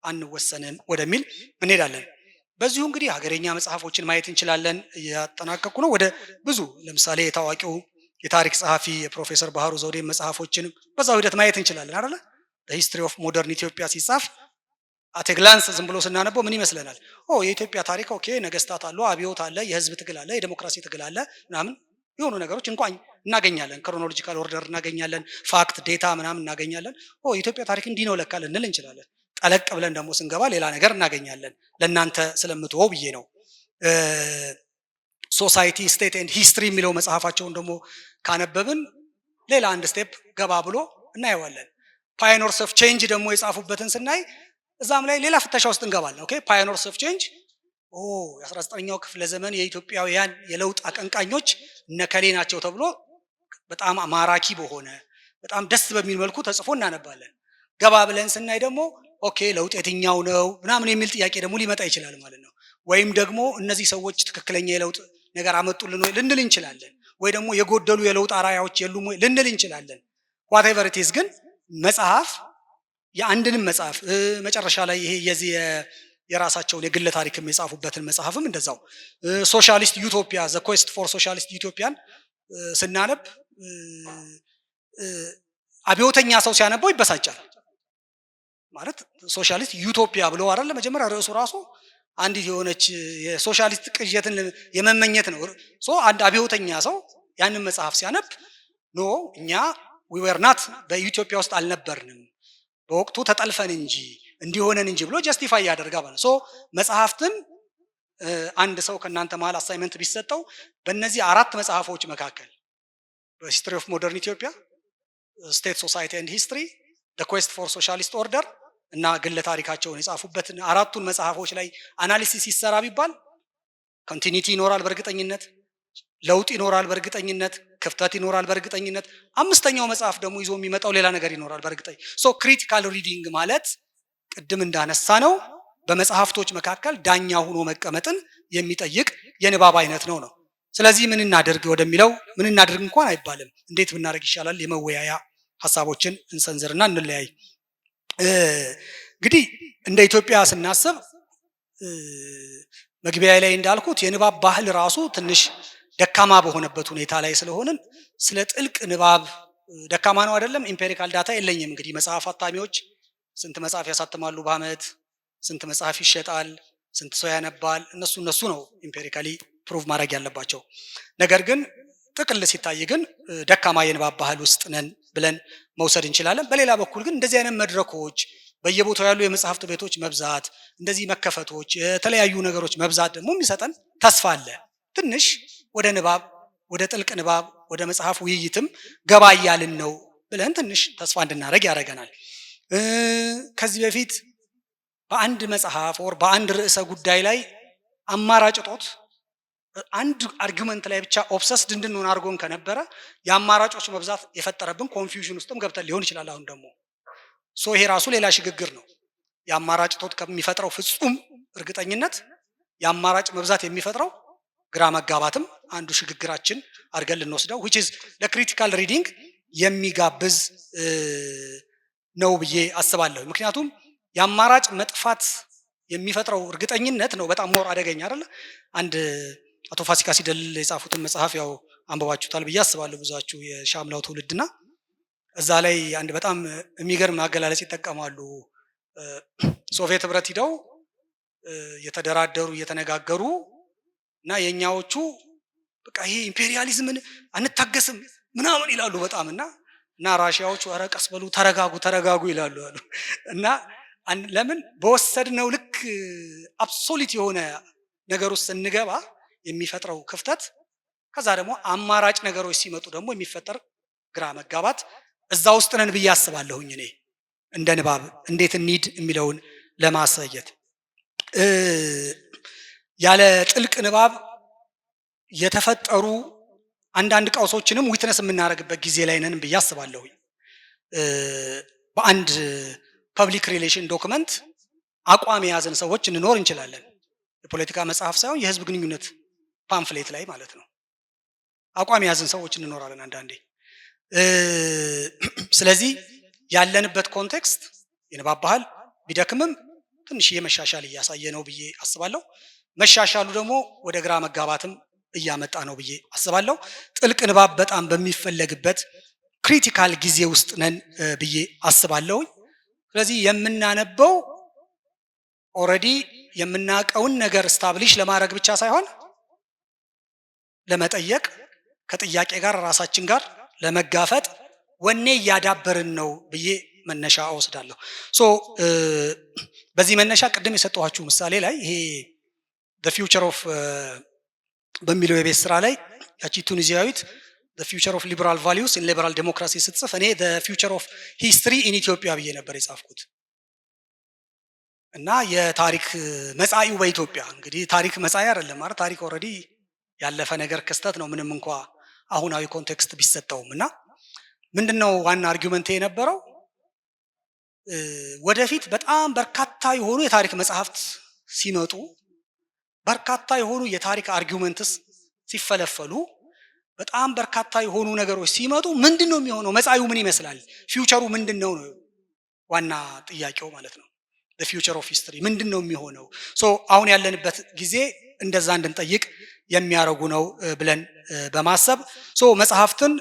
አንወሰንም ወደሚል እንሄዳለን። በዚሁ እንግዲህ ሀገረኛ መጽሐፎችን ማየት እንችላለን። እያጠናቀቁ ነው። ወደ ብዙ ለምሳሌ የታዋቂው የታሪክ ጸሐፊ የፕሮፌሰር ባህሩ ዘውዴ መጽሐፎችን በዛው ሂደት ማየት እንችላለን አይደለ? ሂስትሪ ኦፍ ሞደርን ኢትዮጵያ ሲጻፍ አት ግላንስ ዝም ብሎ ስናነበው ምን ይመስለናል? የኢትዮጵያ ታሪክ ኦኬ፣ ነገስታት አሉ፣ አብዮት አለ፣ የህዝብ ትግል አለ፣ የዲሞክራሲ ትግል አለ ምናምን የሆኑ ነገሮች እንኳን እናገኛለን። ክሮኖሎጂካል ኦርደር እናገኛለን፣ ፋክት ዴታ ምናምን እናገኛለን። የኢትዮጵያ ታሪክ እንዲህ ነው ለካ ልንል እንችላለን። ጠለቅ ብለን ደግሞ ስንገባ ሌላ ነገር እናገኛለን። ለእናንተ ስለምትወው ብዬ ነው። ሶሳይቲ ስቴት ኤንድ ሂስትሪ የሚለው መጽሐፋቸውን ደግሞ ካነበብን ሌላ አንድ ስቴፕ ገባ ብሎ እናየዋለን። ፓዮኒርስ ኦፍ ቼንጅ ደግሞ የጻፉበትን ስናይ እዛም ላይ ሌላ ፍተሻ ውስጥ እንገባለን። ኦኬ ፓዮኒርስ ኦፍ ቼንጅ የ19ኛው ክፍለ ዘመን የኢትዮጵያውያን የለውጥ አቀንቃኞች እነከሌ ናቸው ተብሎ በጣም ማራኪ በሆነ በጣም ደስ በሚል መልኩ ተጽፎ እናነባለን። ገባ ብለን ስናይ ደግሞ ኦኬ ለውጥ የትኛው ነው ምናምን የሚል ጥያቄ ደግሞ ሊመጣ ይችላል ማለት ነው። ወይም ደግሞ እነዚህ ሰዎች ትክክለኛ የለውጥ ነገር አመጡልን ወይ ልንል እንችላለን። ወይ ደግሞ የጎደሉ የለውጥ አራያዎች የሉም ወይ ልንል እንችላለን። ዋትኤቨር ኢት ኢዝ ግን መጽሐፍ የአንድንም መጽሐፍ መጨረሻ ላይ ይሄ የዚህ የራሳቸውን የግለ ታሪክም የጻፉበትን መጽሐፍም እንደዛው ሶሻሊስት ዩቶፒያ ዘ ኩዌስት ፎር ሶሻሊስት ዩቶፒያን ስናነብ አብዮተኛ ሰው ሲያነበው ይበሳጫል። ማለት ሶሻሊስት ዩቶፒያ ብሎ አይደል መጀመሪያ ርዕሱ ራሱ አንዲት የሆነች የሶሻሊስት ቅዠትን የመመኘት ነው። አንድ አብዮተኛ ሰው ያንን መጽሐፍ ሲያነብ ኖ እኛ we were not በኢትዮጵያ ውስጥ አልነበርንም በወቅቱ ተጠልፈን እንጂ እንዲሆነን እንጂ ብሎ ጀስቲፋይ ያደርጋል ማለት ነው። መጽሐፍትን አንድ ሰው ከናንተ መሃል አሳይመንት ቢሰጠው በእነዚህ አራት መጽሐፎች መካከል በሂስትሪ ኦፍ ሞደርን ኢትዮጵያ፣ ስቴት ሶሳይቲ ኤንድ ሂስትሪ፣ the quest for socialist order እና ግለ ታሪካቸውን የጻፉበትን አራቱን መጽሐፎች ላይ አናሊሲስ ይሰራ ቢባል ኮንቲኒቲ ይኖራል በእርግጠኝነት፣ ለውጥ ይኖራል በእርግጠኝነት፣ ክፍተት ይኖራል በእርግጠኝነት፣ አምስተኛው መጽሐፍ ደግሞ ይዞ የሚመጣው ሌላ ነገር ይኖራል በእርግጠኝነት። ክሪቲካል ሪዲንግ ማለት ቅድም እንዳነሳ ነው በመጽሐፍቶች መካከል ዳኛ ሆኖ መቀመጥን የሚጠይቅ የንባብ አይነት ነው። ስለዚህ ምን እናደርግ ወደሚለው ምን እናደርግ እንኳን አይባልም፣ እንዴት ብናደርግ ይሻላል የመወያያ ሐሳቦችን እንሰንዝርና እንለያይ። እንግዲህ እንደ ኢትዮጵያ ስናስብ መግቢያ ላይ እንዳልኩት የንባብ ባህል ራሱ ትንሽ ደካማ በሆነበት ሁኔታ ላይ ስለሆንን ስለ ጥልቅ ንባብ ደካማ ነው አይደለም። ኢምፔሪካል ዳታ የለኝም። እንግዲህ መጽሐፍ አታሚዎች ስንት መጽሐፍ ያሳትማሉ በአመት፣ ስንት መጽሐፍ ይሸጣል፣ ስንት ሰው ያነባል፣ እነሱ ነው ኢምፔሪካሊ ፕሩቭ ማድረግ ያለባቸው። ነገር ግን ጥቅል ሲታይ ግን ደካማ የንባብ ባህል ውስጥ ነን ብለን መውሰድ እንችላለን። በሌላ በኩል ግን እንደዚህ አይነት መድረኮች በየቦታው ያሉ የመጽሐፍት ቤቶች መብዛት፣ እንደዚህ መከፈቶች፣ የተለያዩ ነገሮች መብዛት ደግሞ የሚሰጠን ተስፋ አለ። ትንሽ ወደ ንባብ፣ ወደ ጥልቅ ንባብ፣ ወደ መጽሐፍ ውይይትም ገባ እያልን ነው ብለን ትንሽ ተስፋ እንድናደርግ ያደርገናል። ከዚህ በፊት በአንድ መጽሐፍ ወር በአንድ ርዕሰ ጉዳይ ላይ አማራጭ እጦት አንድ አርጊመንት ላይ ብቻ ኦብሰስድ እንድንሆን አድርጎን ከነበረ የአማራጮች መብዛት የፈጠረብን ኮንፊውዥን ውስጥም ገብተን ሊሆን ይችላል። አሁን ደግሞ ይሄ ራሱ ሌላ ሽግግር ነው። የአማራጭ እጦት ከሚፈጥረው ፍጹም እርግጠኝነት የአማራጭ መብዛት የሚፈጥረው ግራ መጋባትም አንዱ ሽግግራችን አድርገን ልንወስደው which is ለክሪቲካል ሪዲንግ የሚጋብዝ ነው ብዬ አስባለሁ። ምክንያቱም የአማራጭ መጥፋት የሚፈጥረው እርግጠኝነት ነው በጣም ሞር አደገኛ አይደለ? አንድ አቶ ፋሲካ ሲደልል የጻፉትን መጽሐፍ ያው አንብባችሁታል ብዬ አስባለሁ ብዙዎቻችሁ የሻምላው ትውልድና እዛ ላይ አንድ በጣም የሚገርም አገላለጽ ይጠቀማሉ። ሶቪየት ህብረት ሂደው እየተደራደሩ እየተነጋገሩ እና የኛዎቹ በቃ ይሄ ኢምፔሪያሊዝምን አንታገስም ምናምን ይላሉ በጣም እና ራሺያዎቹ ኧረ ቀስ በሉ ተረጋጉ ይላሉ አሉ። እና ለምን በወሰድነው ልክ አብሶሉት የሆነ ነገር ውስጥ ስንገባ የሚፈጥረው ክፍተት፣ ከዛ ደግሞ አማራጭ ነገሮች ሲመጡ ደግሞ የሚፈጠር ግራ መጋባት እዛ ውስጥ ነን ብዬ አስባለሁኝ። እኔ እንደ ንባብ እንዴት እንሂድ የሚለውን ለማሳየት ያለ ጥልቅ ንባብ የተፈጠሩ አንዳንድ ቀውሶችንም ዊትነስ የምናደርግበት ጊዜ ላይ ነን ብዬ አስባለሁኝ። በአንድ ፐብሊክ ሪሌሽን ዶክመንት አቋም የያዘን ሰዎች እንኖር እንችላለን። የፖለቲካ መጽሐፍ ሳይሆን የህዝብ ግንኙነት ፓምፍሌት ላይ ማለት ነው። አቋም የያዘን ሰዎች እንኖራለን አንዳንዴ። ስለዚህ ያለንበት ኮንቴክስት የንባብ ባህል ቢደክምም ትንሽ የመሻሻል እያሳየ ነው ብዬ አስባለሁ። መሻሻሉ ደግሞ ወደ ግራ መጋባትም እያመጣ ነው ብዬ አስባለሁ። ጥልቅ ንባብ በጣም በሚፈለግበት ክሪቲካል ጊዜ ውስጥ ነን ብዬ አስባለሁ። ስለዚህ የምናነበው ኦልሬዲ የምናውቀውን ነገር ስታብሊሽ ለማድረግ ብቻ ሳይሆን ለመጠየቅ፣ ከጥያቄ ጋር ራሳችን ጋር ለመጋፈጥ ወኔ እያዳበርን ነው ብዬ መነሻ እወስዳለሁ። በዚህ መነሻ ቅድም የሰጠኋችሁ ምሳሌ ላይ ይሄ the future of በሚለው የቤት ስራ ላይ ያቺ ቱኒዚያዊት the future of liberal values in liberal democracy ስትጽፍ እኔ the future of history in Ethiopia ብዬ ነበር የጻፍኩት። እና የታሪክ መጻኢው በኢትዮጵያ እንግዲህ ታሪክ መጻኢ አይደለም ማለት ታሪክ ኦልሬዲ ያለፈ ነገር ክስተት ነው ምንም እንኳ አሁናዊ ኮንቴክስት ቢሰጠውም። እና ምንድነው ዋና አርጊውመንት የነበረው ወደፊት በጣም በርካታ የሆኑ የታሪክ መጽሐፍት ሲመጡ በርካታ የሆኑ የታሪክ አርጊውመንትስ ሲፈለፈሉ በጣም በርካታ የሆኑ ነገሮች ሲመጡ ምንድነው የሚሆነው? መጻኢው ምን ይመስላል? ፊውቸሩ ምንድነው ነው ዋና ጥያቄው ማለት ነው። the future of history ምንድነው የሚሆነው? አሁን ያለንበት ጊዜ እንደዛ እንድንጠይቅ የሚያረጉ ነው ብለን በማሰብ መጽሐፍትን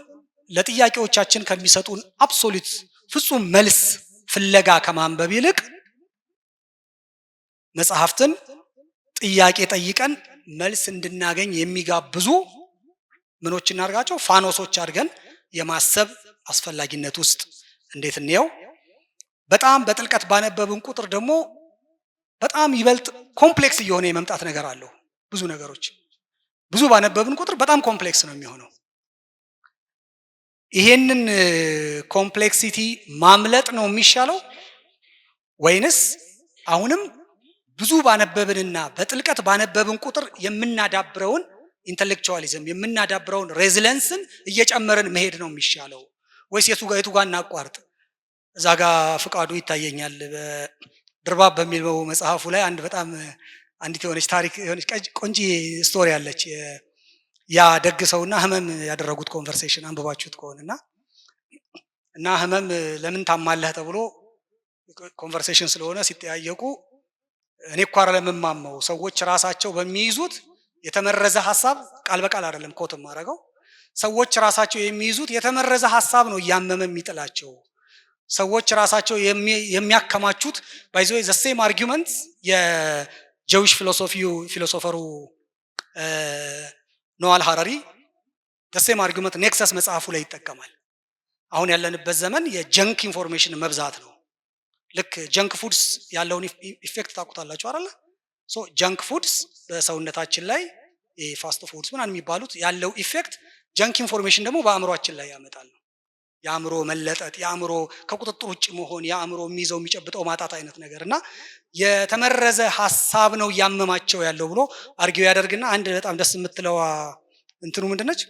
ለጥያቄዎቻችን ከሚሰጡን አብሶሉት ፍጹም መልስ ፍለጋ ከማንበብ ይልቅ መጽሐፍትን ጥያቄ ጠይቀን መልስ እንድናገኝ የሚጋብዙ ምኖች እናርጋቸው ፋኖሶች አድርገን የማሰብ አስፈላጊነት ውስጥ እንዴት እንየው። በጣም በጥልቀት ባነበብን ቁጥር ደግሞ በጣም ይበልጥ ኮምፕሌክስ እየሆነ የመምጣት ነገር አለው። ብዙ ነገሮች ብዙ ባነበብን ቁጥር በጣም ኮምፕሌክስ ነው የሚሆነው። ይሄንን ኮምፕሌክሲቲ ማምለጥ ነው የሚሻለው ወይንስ አሁንም ብዙ ባነበብንና በጥልቀት ባነበብን ቁጥር የምናዳብረውን ኢንተሌክቹዋሊዝም የምናዳብረውን ሬዚለንስን እየጨመረን መሄድ ነው የሚሻለው ወይስ የቱ ጋር እናቋርጥ? እዛ ጋር ፍቃዱ ይታየኛል በድርባብ በሚለው መጽሐፉ ላይ አንድ በጣም አንዲት የሆነች ታሪክ የሆነች ቆንጂ ስቶሪ አለች። ያ ደግ ሰውና ህመም ያደረጉት ኮንቨርሴሽን አንብባችሁት ከሆነና እና ህመም ለምን ታማለህ ተብሎ ኮንቨርሴሽን ስለሆነ ሲጠያየቁ እኔ እኮ አይደለም የማማው ሰዎች ራሳቸው በሚይዙት የተመረዘ ሐሳብ ቃል በቃል አይደለም ኮት ማረገው ሰዎች ራሳቸው የሚይዙት የተመረዘ ሐሳብ ነው እያመመ የሚጥላቸው ሰዎች ራሳቸው የሚያከማቹት ባይዞ ዘ ሴም አርጊውመንት የጀዊሽ ፊሎሶፈሩ ኖዋል ሃራሪ ዘ ሴም አርጊውመንት ኔክሰስ መጽሐፉ ላይ ይጠቀማል አሁን ያለንበት ዘመን የጀንክ ኢንፎርሜሽን መብዛት ነው ልክ ጀንክ ፉድስ ያለውን ኢፌክት ታውቁታላችሁ አይደል ሶ ጀንክ ፉድስ በሰውነታችን ላይ ፋስት ፉድስ ምናምን የሚባሉት ያለው ኢፌክት ጀንክ ኢንፎርሜሽን ደግሞ በአእምሮአችን ላይ ያመጣል የአእምሮ መለጠጥ የአእምሮ ከቁጥጥር ውጭ መሆን የአእምሮ የሚይዘው የሚጨብጠው ማጣት አይነት ነገርና የተመረዘ ሐሳብ ነው ያመማቸው ያለው ብሎ አርጊው ያደርግና አንድ በጣም ደስ የምትለው እንትኑ ምንድነች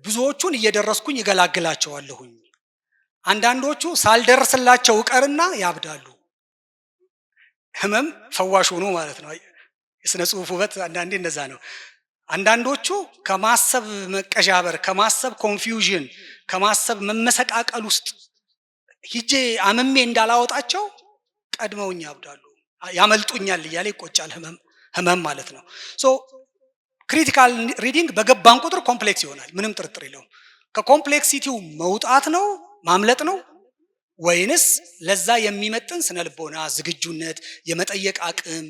ብዙዎቹን እየደረስኩኝ ይገላግላቸዋለሁኝ አንዳንዶቹ ሳልደርስላቸው ቀርና ያብዳሉ ህመም ፈዋሽ ሆኖ ማለት ነው የስነ ጽሁፍ ውበት አንዳንዴ እንደዛ ነው አንዳንዶቹ ከማሰብ መቀዣበር ከማሰብ ኮንፊውዥን ከማሰብ መመሰቃቀል ውስጥ ሂጄ አመሜ እንዳላወጣቸው ቀድመውኝ ያብዳሉ ያመልጡኛል እያለ ይቆጫል ህመም ማለት ነው ሶ ክሪቲካል ሪዲንግ በገባን ቁጥር ኮምፕሌክስ ይሆናል ምንም ጥርጥር የለውም ከኮምፕሌክሲቲው መውጣት ነው ማምለጥ ነው ወይንስ ለዛ የሚመጥን ስነልቦና ዝግጁነት የመጠየቅ አቅም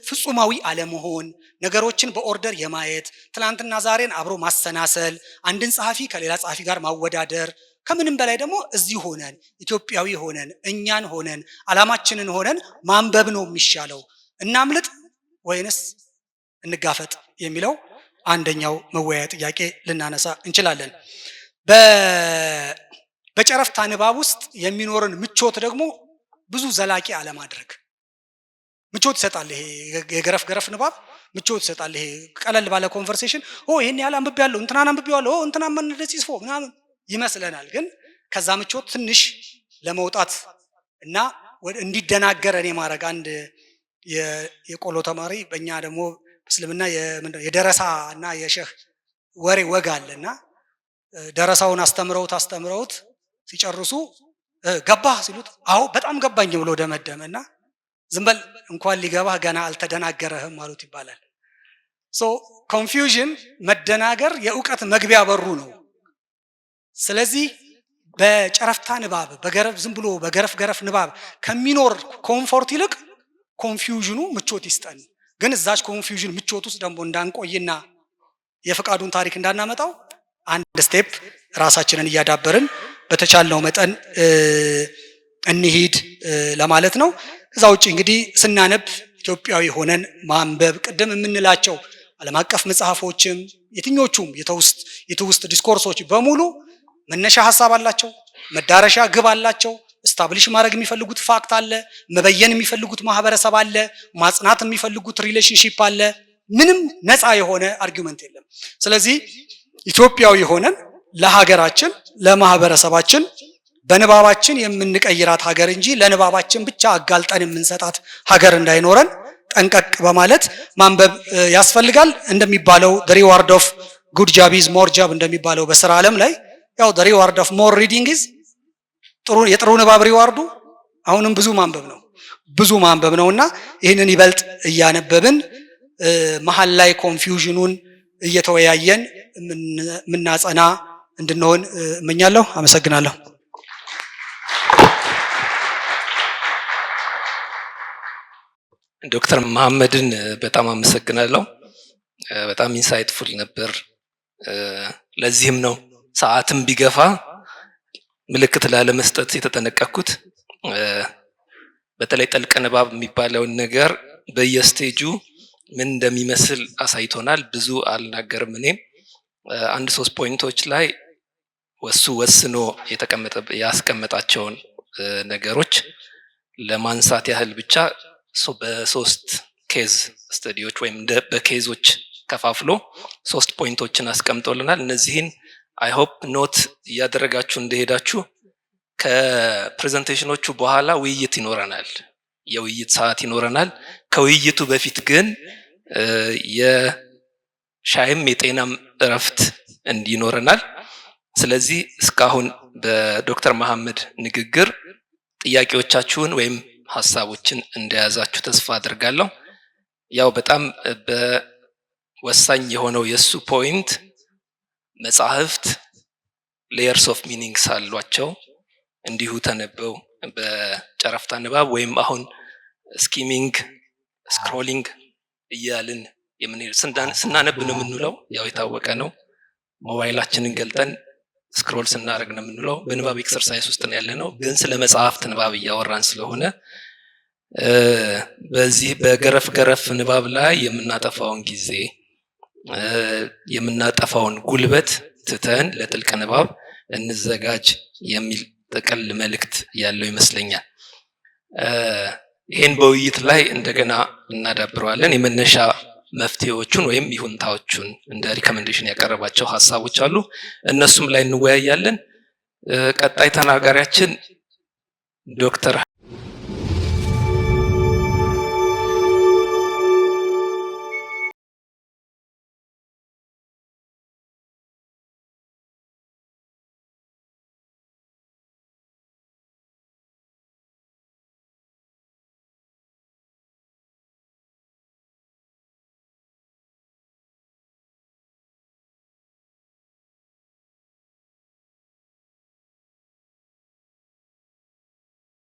ፍጹማዊ አለመሆን ነገሮችን በኦርደር የማየት ትላንትና ዛሬን አብሮ ማሰናሰል አንድን ጸሐፊ ከሌላ ጸሐፊ ጋር ማወዳደር ከምንም በላይ ደግሞ እዚህ ሆነን ኢትዮጵያዊ ሆነን እኛን ሆነን ዓላማችንን ሆነን ማንበብ ነው የሚሻለው እናምልጥ ወይንስ እንጋፈጥ የሚለው አንደኛው መወያያ ጥያቄ ልናነሳ እንችላለን በጨረፍታ ንባብ ውስጥ የሚኖርን ምቾት ደግሞ ብዙ ዘላቂ አለማድረግ ምቾት ይሰጣል ይሄ የገረፍ ንባብ ምቾት ይሰጣል ይሄ ቀለል ባለ ኮንቨርሴሽን ይሄን ያህል አንብቤያለሁ እንትናን አንብቤዋለሁ እንትና ምን እንደዚህ ጽፎ ምናምን ይመስለናል ግን ከዛ ምቾት ትንሽ ለመውጣት እና እንዲደናገር እኔ ማድረግ አንድ የቆሎ ተማሪ በእኛ ደግሞ እስልምና የደረሳ እና የሸህ ወሬ ወግ አለና ደረሳውን አስተምረውት ሲጨርሱ ገባህ ሲሉት አዎ በጣም ገባኝ ብሎ ደመደመና ዝምበል እንኳን ሊገባህ ገና አልተደናገረህም ማለት ይባላል ሶ ኮንፊውዥን መደናገር የእውቀት መግቢያ በሩ ነው ስለዚህ በጨረፍታ ንባብ ዝም ብሎ በገረፍ ንባብ ከሚኖር ኮምፎርት ይልቅ ኮንፊውዥኑ ምቾት ይስጠን ግን እዛች ኮንፊውዥን ምቾት ውስጥ ደግሞ እንዳንቆይና የፍቃዱን ታሪክ እንዳናመጣው አንድ ስቴፕ ራሳችንን እያዳበርን በተቻለው መጠን እንሂድ ለማለት ነው ከዛ ውጪ እንግዲህ ስናነብ ኢትዮጵያዊ ሆነን ማንበብ ቅድም የምንላቸው ዓለም አቀፍ መጽሐፎችም የትኞቹም የትውስት ዲስኮርሶች በሙሉ መነሻ ሐሳብ አላቸው መዳረሻ ግብ አላቸው ስታብሊሽ ማድረግ የሚፈልጉት ፋክት አለ መበየን የሚፈልጉት ማህበረሰብ አለ ማጽናት የሚፈልጉት ሪሌሽንሺፕ አለ ምንም ነፃ የሆነ አርጊውመንት የለም ስለዚህ ኢትዮጵያዊ ሆነን ለሀገራችን ለማህበረሰባችን በንባባችን የምንቀይራት ሀገር እንጂ ለንባባችን ብቻ አጋልጠን የምንሰጣት ሀገር እንዳይኖረን ጠንቀቅ በማለት ማንበብ ያስፈልጋል እንደሚባለው the reward of good job is more job እንደሚባለው በስራ ዓለም ላይ ያው the reward of more reading is የጥሩ ንባብ ሪዋርዱ አሁንም ብዙ ማንበብ ነውና ይህንን ይበልጥ እያነበብን መሃል ላይ ኮንፊውዥኑን እየተወያየን ምናጸና እንድንሆን እመኛለሁ አመሰግናለሁ ዶክተር መሐመድን በጣም አመሰግናለሁ በጣም ኢንሳይትፉል ነበር ለዚህም ነው ሰዓትም ቢገፋ ምልክት ላለመስጠት የተጠነቀቅኩት በተለይ ጥልቅ ንባብ የሚባለው ነገር በየስቴጁ ምን እንደሚመስል አሳይቶናል ብዙ አልናገርም እኔም አንድ 3 ፖይንቶች ላይ ወስኖ ያስቀመጣቸውን ነገሮች ለማንሳት ያህል ብቻ በሶስት ኬዝ ስተዲዎች ወይም በኬዞች ከፋፍሎ 3 ፖይንቶችን አስቀምጦልናል እነዚህን I hope ኖት ያደረጋችሁ እንደሄዳችሁ ከፕሬዘንቴሽኖቹ በኋላ ውይይት ይኖረናል የውይይት ሰዓት ይኖረናል ከውይይቱ በፊት ግን የሻይም የጤናም እረፍት እንዲኖረናል ስለዚህ እስካሁን በዶክተር መሐመድ ንግግር ጥያቄዎቻችሁን ወይም ሀሳቦችን እንደያዛችሁ ተስፋ አድርጋለሁ። ያው በጣም በወሳኝ የሆነው የሱ ፖይንት መጽሐፍት ሌየርስ ኦፍ ሚኒንግስ አሏቸው። እንዲሁ ተነበው በጨረፍታ ንባብ ወይም አሁን ስኪሚንግ ስክሮሊንግ እያልን ስናነብ ነው የምንውለው። ያው የታወቀ ነው። ሞባይላችንን ገልጠን ስክሮል ስናደርግ ነው የምንውለው። በንባብ ኤክሰርሳይዝ ውስጥ ነው ያለነው። ግን ስለ መጽሐፍት ንባብ እያወራን ስለሆነ በዚህ በገረፍ ንባብ ላይ የምናጠፋውን ጊዜ የምናጠፋውን ጉልበት ትተን ለጥልቅ ንባብ እንዘጋጅ የሚል ጥቅል መልእክት ያለው ይመስለኛል። ይሄን በውይይት ላይ እንደገና እናዳብረዋለን። የመነሻ መፍትሄዎቹን ወይም ይሁንታዎቹን እንደ ሪኮሜንዴሽን ያቀረባቸው ሀሳቦች አሉ። እነሱም ላይ እንወያያለን። ቀጣይ ተናጋሪያችን ዶክተር